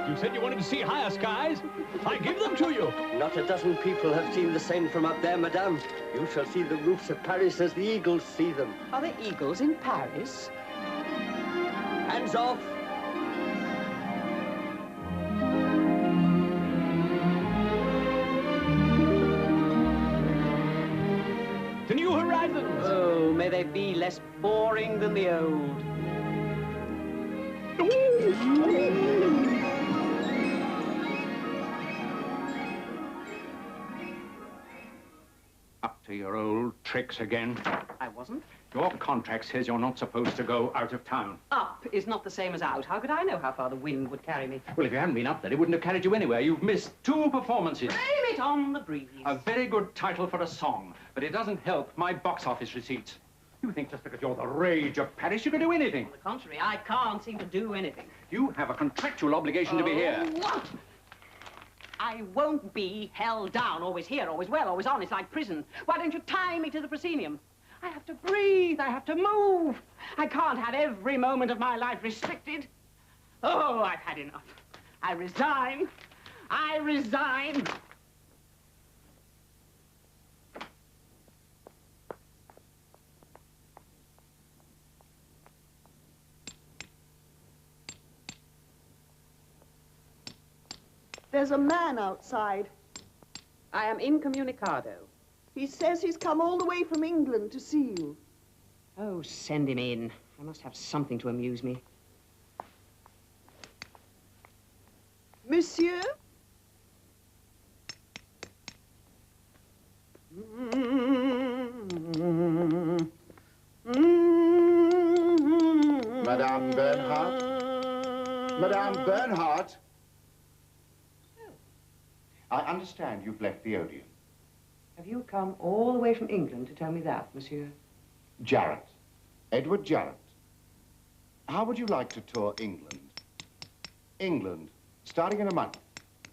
You said you wanted to see higher skies. I give them to you. Not a dozen people have seen the Seine from up there, madame. You shall see the roofs of Paris as the eagles see them. Are there eagles in Paris? Hands off! To new horizons. Oh, may they be less boring than the old. Up to your old tricks again. I wasn't. Your contract says you're not supposed to go out of town. Up is not the same as out. How could I know how far the wind would carry me? Well, if you hadn't been up there, it wouldn't have carried you anywhere. You've missed 2 performances. Blame it on the breeze. A very good title for a song, but it doesn't help my box office receipts. You think just because you're the rage of Paris, you can do anything. On the contrary, I can't seem to do anything. You have a contractual obligation to be here. What? I won't be held down, always here, always well, always on. It's like prison. Why don't you tie me to the proscenium? I have to breathe. I have to move. I can't have every moment of my life restricted. Oh, I've had enough. I resign. I resign. There's a man outside. I am incommunicado. He says he's come all the way from England to see you. Oh, send him in. I must have something to amuse me. Monsieur? Madame Bernhardt? Madame Bernhardt? I understand you've left the Odeon. Have you come all the way from England to tell me that, monsieur? Jarrett. Edward Jarrett. How would you like to tour England? England, starting in a month.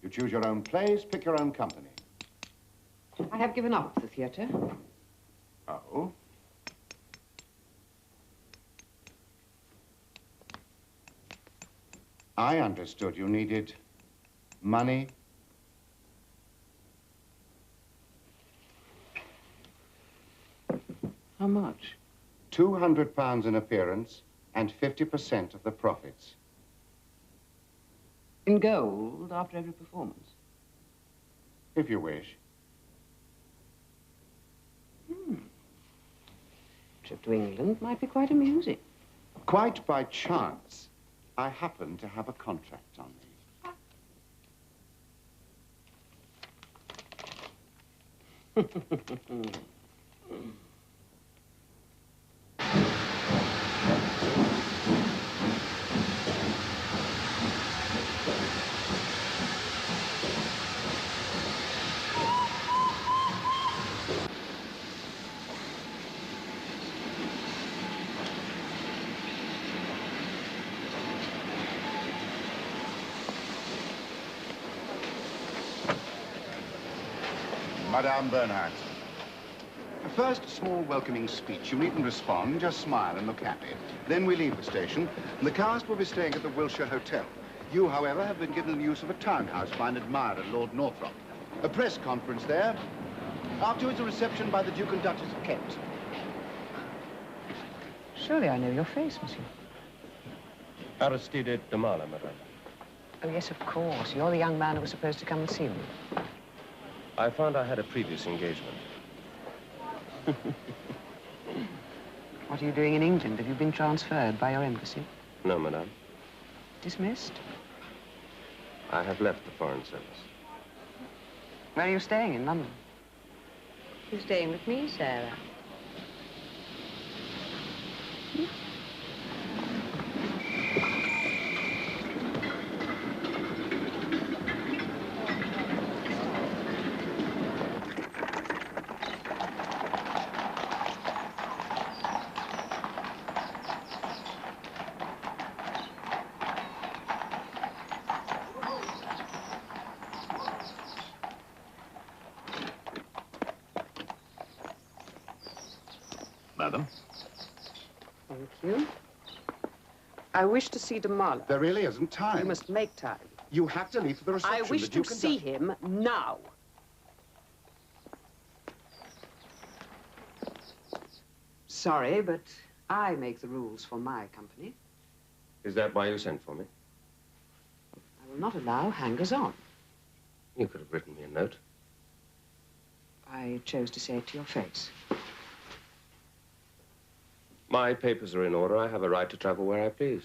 You choose your own plays, pick your own company. I have given up the theatre. Oh? I understood you needed money. How much? £200 an appearance and 50% of the profits. In gold after every performance? If you wish. Trip to England might be quite amusing. Quite by chance, I happen to have a contract on me. Madame Bernhardt. First, a small welcoming speech. You needn't respond, just smile and look happy. Then we leave the station, and the cast will be staying at the Wilshire Hotel. You, however, have been given the use of a townhouse by an admirer, Lord Northrop. A press conference there. Afterwards, a reception by the Duke and Duchess of Kent. Surely I know your face, monsieur. Aristide de Marla, madame. Oh, yes, of course. You're the young man who was supposed to come and see me. I found I had a previous engagement. What are you doing in England? Have you been transferred by your embassy? No, madame. Dismissed? I have left the Foreign Service. Where are you staying in London? You're staying with me, Sarah. Madam? Thank you. I wish to see de Marla. There really isn't time. You must make time. You have to leave for the reception. I wish to see him now. Sorry, but I make the rules for my company. Is that why you sent for me? I will not allow hangers-on. You could have written me a note. I chose to say it to your face. My papers are in order. I have a right to travel where I please.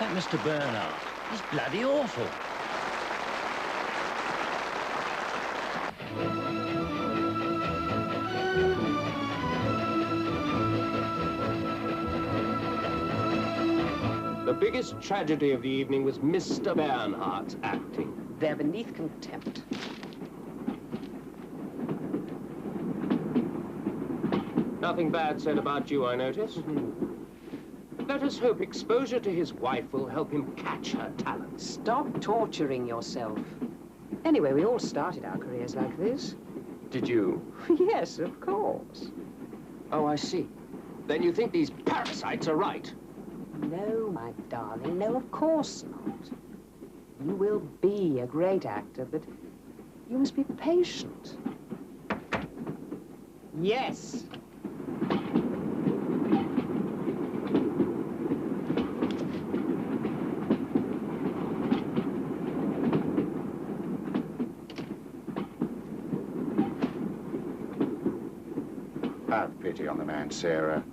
That Mr. Bernhardt, he's bloody awful. The biggest tragedy of the evening was Mr. Bernhardt's acting. They're beneath contempt. Nothing bad said about you, I notice. Let us hope exposure to his wife will help him catch her talent. Stop torturing yourself. Anyway, we all started our careers like this. Did you? Yes, of course. Oh, I see. Then you think these parasites are right? No, my darling, no, of course not. You will be a great actor, but you must be patient. Yes. Have pity on the man, Sarah.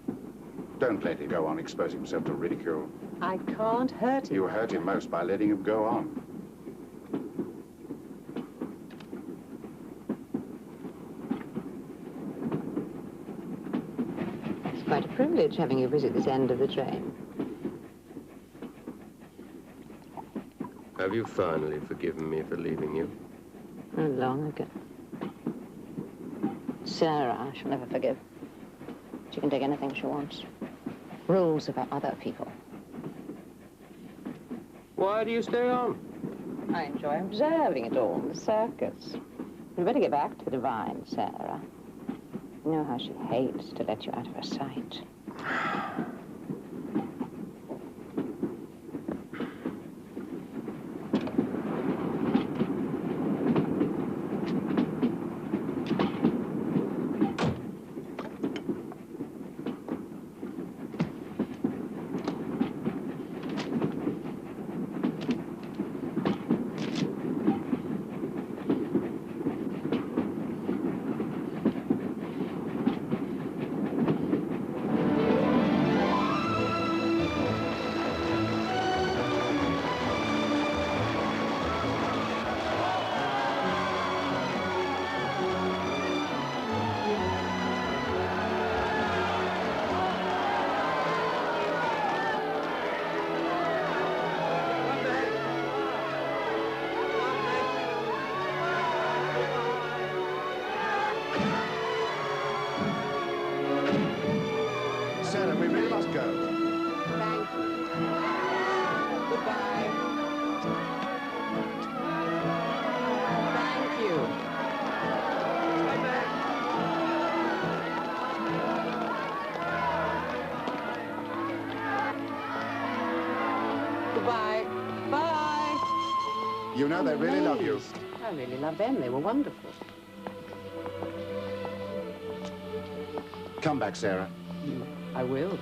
Don't let him go on exposing himself to ridicule. I can't hurt him. You hurt him most by letting him go on. It's quite a privilege having you visit this end of the train. Have you finally forgiven me for leaving you? Oh, long ago. Sarah, I shall never forgive. She can take anything she wants. Rules about other people. Why do you stay on? I enjoy observing it all in the circus. You'd better get back to the divine, Sarah. You know how she hates to let you out of her sight. Sarah, we really must go. Thank you. Goodbye. Thank you. Goodbye. Bye. You know they really love you. I really love them. They were wonderful. Come back, Sarah. I will.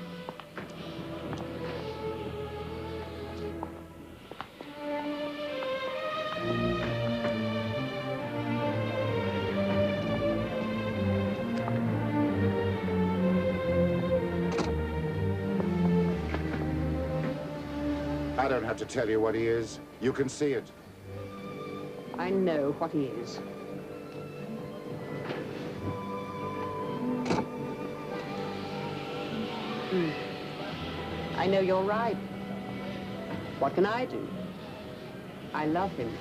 I don't have to tell you what he is. You can see it. I know what he is. I know you're right. What can I do? I love him.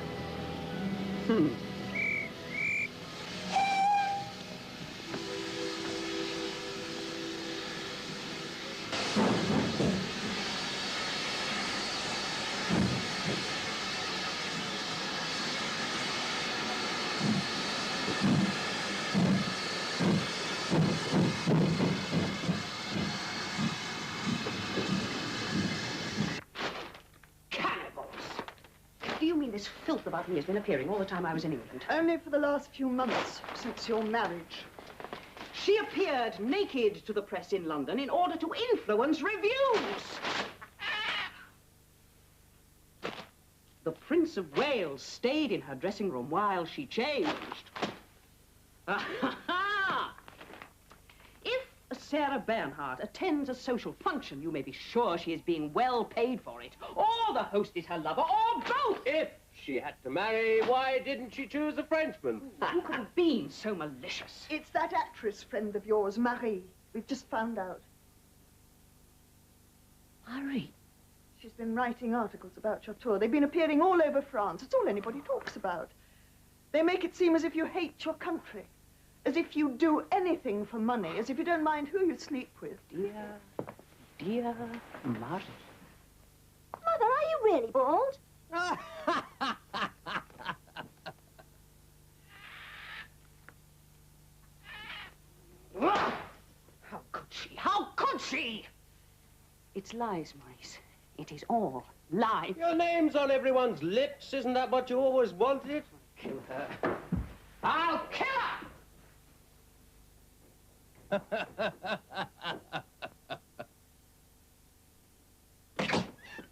This filth about me has been appearing all the time I was in England. Only for the last few months, since your marriage. She appeared naked to the press in London in order to influence reviews. The Prince of Wales stayed in her dressing room while she changed. If a Sarah Bernhardt attends a social function, you may be sure she is being well paid for it. Or the host is her lover, or both! If she had to marry, why didn't she choose a Frenchman? Who could have been so malicious? It's that actress friend of yours, Marie. We've just found out. Marie? She's been writing articles about your tour. They've been appearing all over France. It's all anybody talks about. They make it seem as if you hate your country. As if you do anything for money. As if you don't mind who you sleep with. Dear Marie. Mother, are you really bald? How could she? How could she? It's lies, Maurice. It is all lies. Your name's on everyone's lips. Isn't that what you always wanted? Kill her. I'll kill her!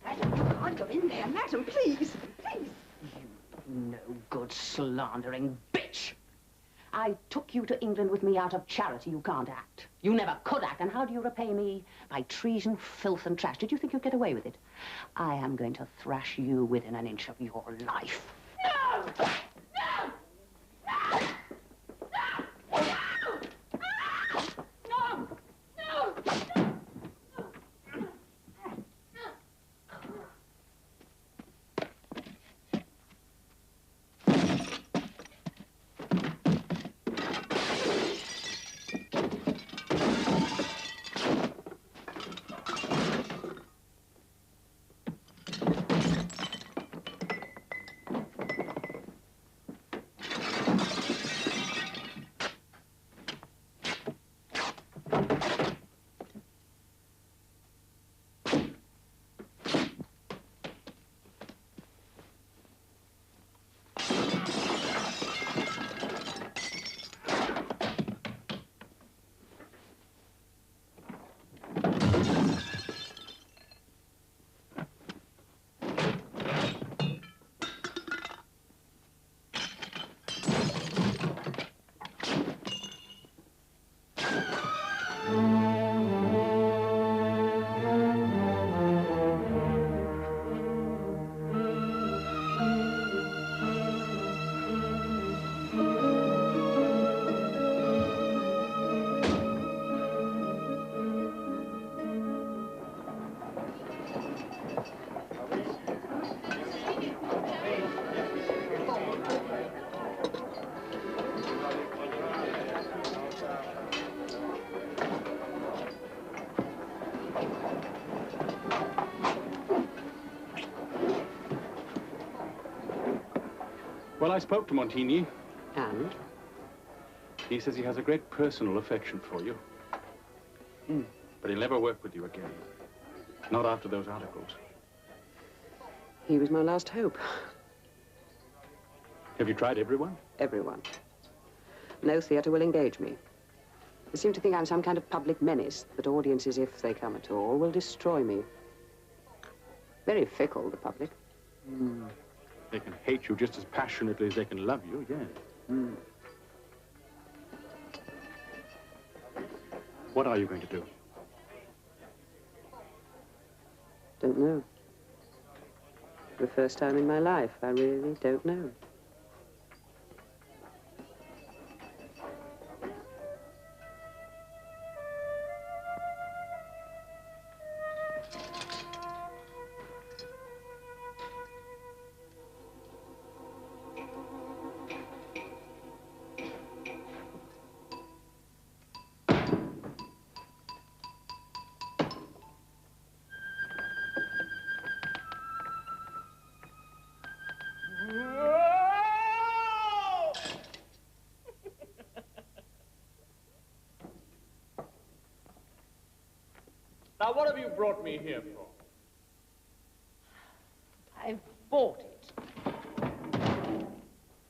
Madam, you can't go in there. Madam, please, please. You no-good, slandering bitch! I took you to England with me out of charity. You can't act. You never could act. And how do you repay me? By treason, filth, and trash. Did you think you'd get away with it? I am going to thrash you within an inch of your life. No! No! Well, I spoke to Montini. And? He says he has a great personal affection for you. But he'll never work with you again. Not after those articles. He was my last hope. Have you tried everyone? Everyone. No theatre will engage me. They seem to think I'm some kind of public menace, that audiences, if they come at all, will destroy me. Very fickle, the public. They can hate you just as passionately as they can love you, yes. What are you going to do? Don't know. For the first time in my life, I really don't know. Now, what have you brought me here for? I've bought it.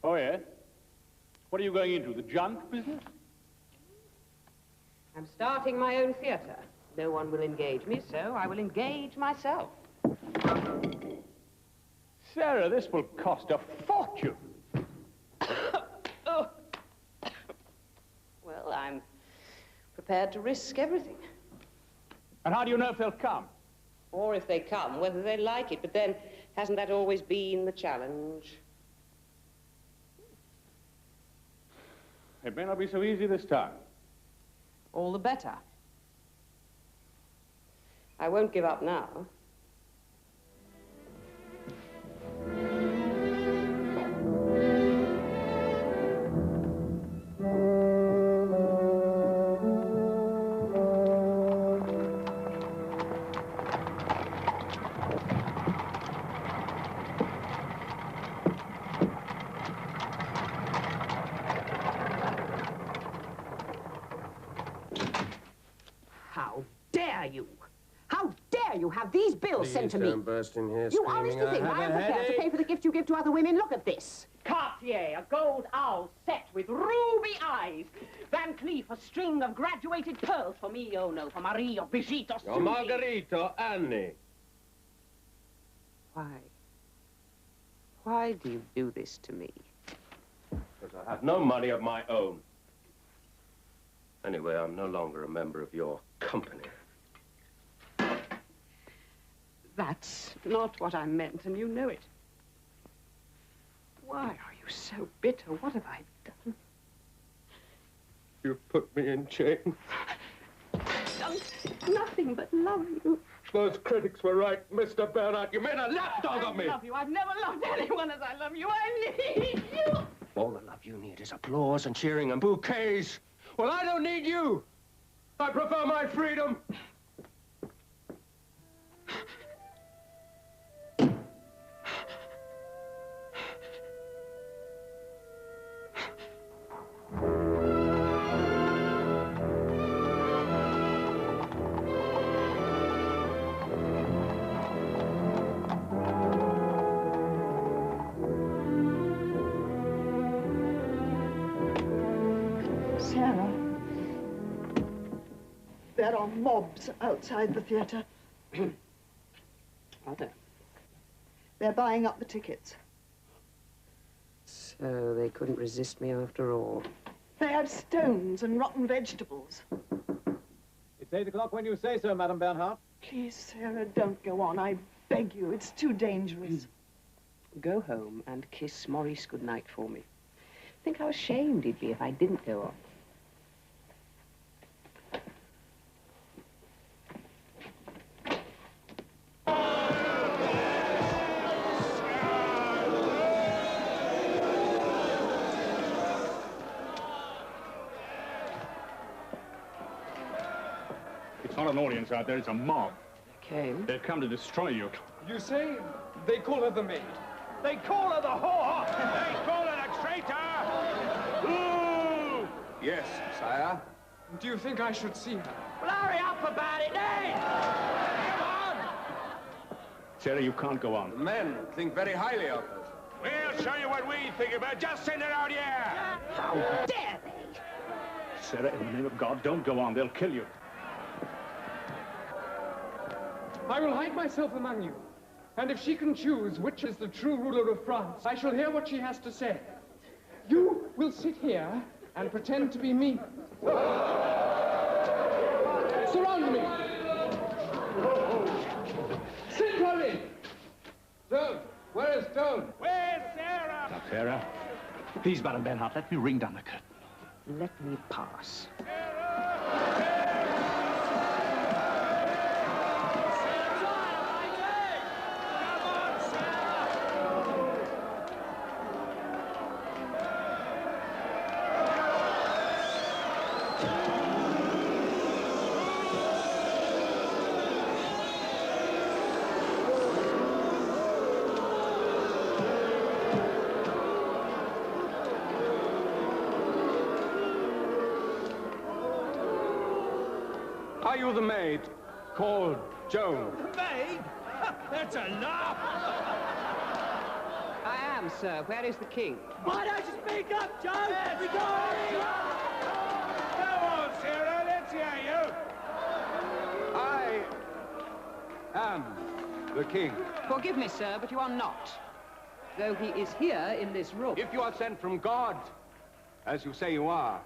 Oh, yes? What are you going into, the junk business? I'm starting my own theatre. No one will engage me, so I will engage myself. Sarah, this will cost a fortune. Well, I'm prepared to risk everything. And how do you know if they'll come? Or if they come, whether they like it. But then, hasn't that always been the challenge? It may not be so easy this time. All the better. I won't give up now. How dare you? How dare you have these bills sent to me? Don't burst in here You screaming, honestly think I am prepared to pay for the gift you give to other women? Look at this. Cartier, a gold owl set with ruby eyes. Van Cleef, a string of graduated pearls for me, oh no, for Marie or Brigitte or Or Marguerite or Annie. Why? Why do you do this to me? Because I have no money of my own. Anyway, I'm no longer a member of your company. That's not what I meant, and you know it. Why are you so bitter? What have I done? You put me in chains. Done nothing but love you. Those critics were right, Mr. Bernhardt. You made a lapdog of me. I love you. I've never loved anyone as I love you. I need you. All the love you need is applause and cheering and bouquets. Well, I don't need you. I prefer my freedom. Sarah, there are mobs outside the theatre. Are there? They're buying up the tickets. So they couldn't resist me after all. They have stones and rotten vegetables. It's 8 o'clock when you say so, Madame Bernhardt. Please, Sarah, don't go on. I beg you. It's too dangerous. Go home and kiss Maurice goodnight for me. Think how ashamed he'd be if I didn't go on. It's not an audience out there, it's a mob. Came. They've come to destroy you. You say they call her the maid? They call her the whore! They call her the traitor! Ooh! Yes, sire. Do you think I should see her? Well, hurry up about it, eh? Come on! Sarah, you can't go on. The men think very highly of her. We'll show you what we think about. Just send her out here! How dare they? Sarah, in the name of God, don't go on. They'll kill you. I will hide myself among you. And if she can choose which is the true ruler of France, I shall hear what she has to say. You will sit here and pretend to be me. Surround me. Send her in. Stone, where is Stone? Where's Sarah? Now, Sarah, please, Madame Bernhardt, let me ring down the curtain. Let me pass. Are you the maid called Joan? Maid? That's enough! I am, sir. Where is the king? Why don't you speak up, Joe? We go on, Sarah, let's hear you. I am the king. Forgive me, sir, but you are not. Though he is here in this room. If you are sent from God, as you say you are,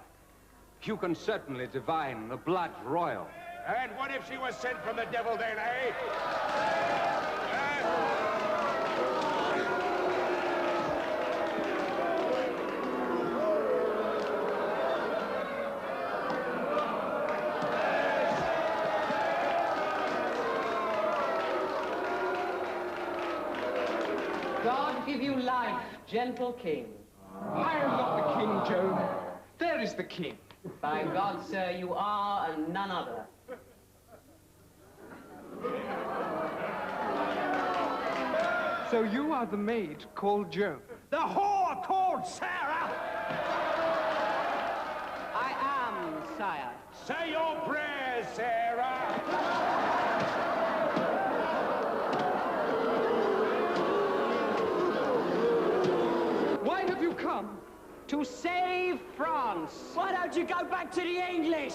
You can certainly divine the blood royal. And what if she was sent from the devil then, eh? God give you life, gentle king. I am not the king, Joan. There is the king. By God, sir, you are and none other. So you are the maid called Joan. The whore called Sarah! I am, sire. Say your prayers, Sarah! Why have you come? To save France. Why don't you go back to the English?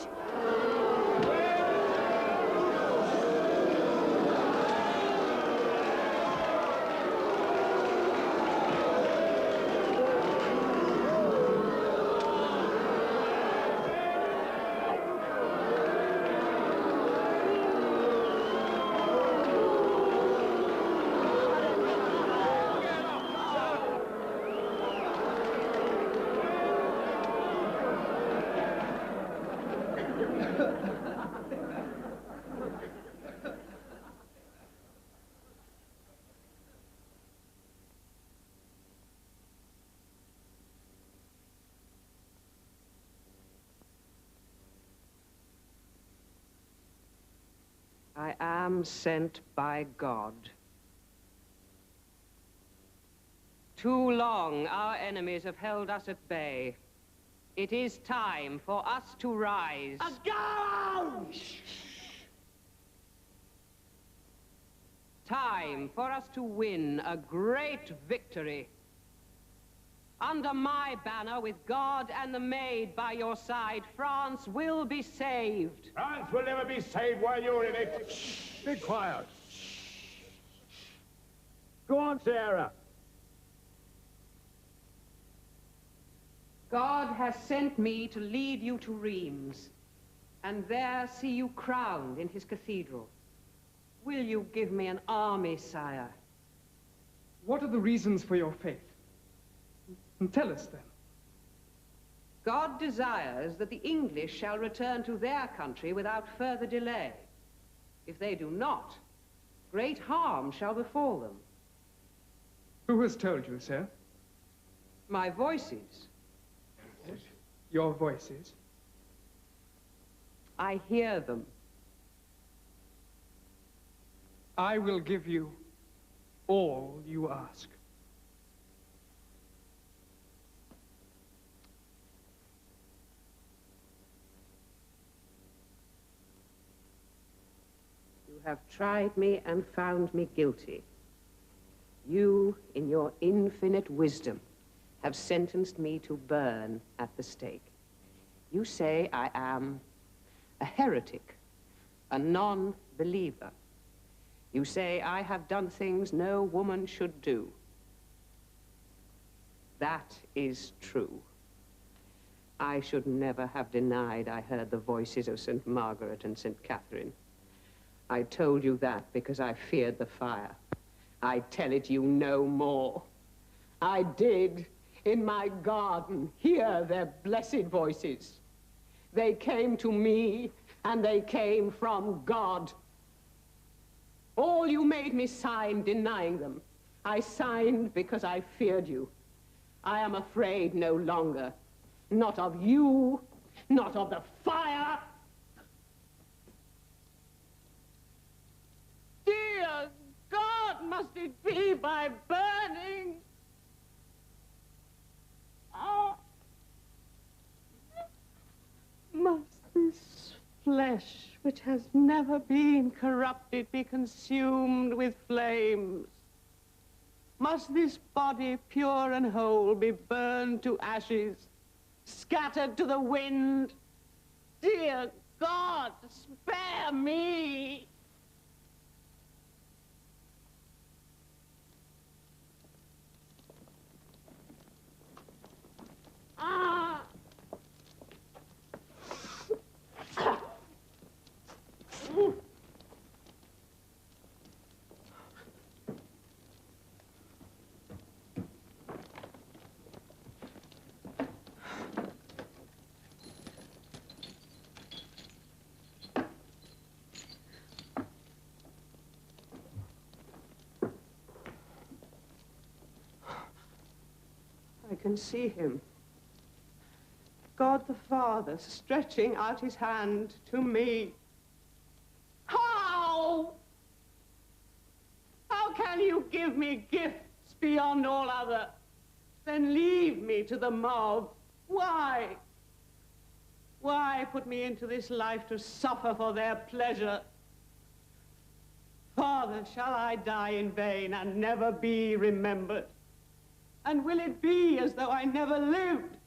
I am sent by God. Too long our enemies have held us at bay. It is time for us to rise. Go! Time for us to win a great victory. Under my banner, with God and the Maid by your side, France will be saved. France will never be saved while you're in it. Shh. Be quiet. Go on, Sarah. God has sent me to lead you to Rheims, and there see you crowned in his cathedral. Will you give me an army, sire? What are the reasons for your faith? Tell us them. God desires that the English shall return to their country without further delay. If they do not, great harm shall befall them. Who has told you, sir? My voices. Your voices? I hear them. I will give you all you ask. You have tried me and found me guilty. You, in your infinite wisdom, have sentenced me to burn at the stake. You say I am a heretic, a non-believer. You say I have done things no woman should do. That is true. I should never have denied I heard the voices of St. Margaret and St. Catherine. I told you that because I feared the fire. I tell it you no more. I did, in my garden, hear their blessed voices. They came to me, and they came from God. All you made me sign denying them. I signed because I feared you. I am afraid no longer. Not of you, not of the fire. Dear God, must it be by burning? Oh. Must this flesh, which has never been corrupted, be consumed with flames? Must this body, pure and whole, be burned to ashes, scattered to the wind? Dear God, spare me! Ah! can see him. God the Father stretching out his hand to me. How? How can you give me gifts beyond all other, then leave me to the mob? Why? Why put me into this life to suffer for their pleasure? Father, shall I die in vain and never be remembered? And will it be as though I never lived?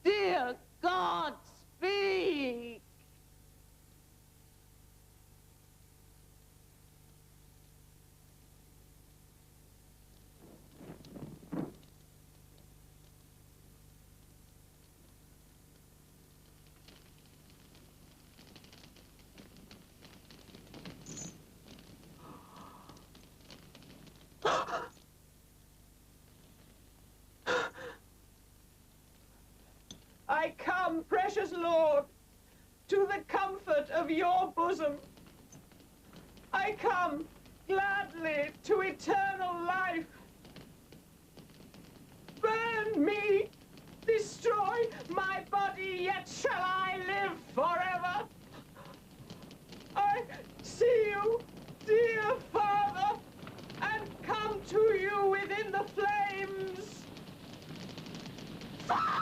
Dear God, speak! I come, precious Lord, to the comfort of your bosom. I come gladly to eternal life. Burn me, destroy my body, yet shall I live forever. I see you, dear Father, and come to you within the flames. Fire!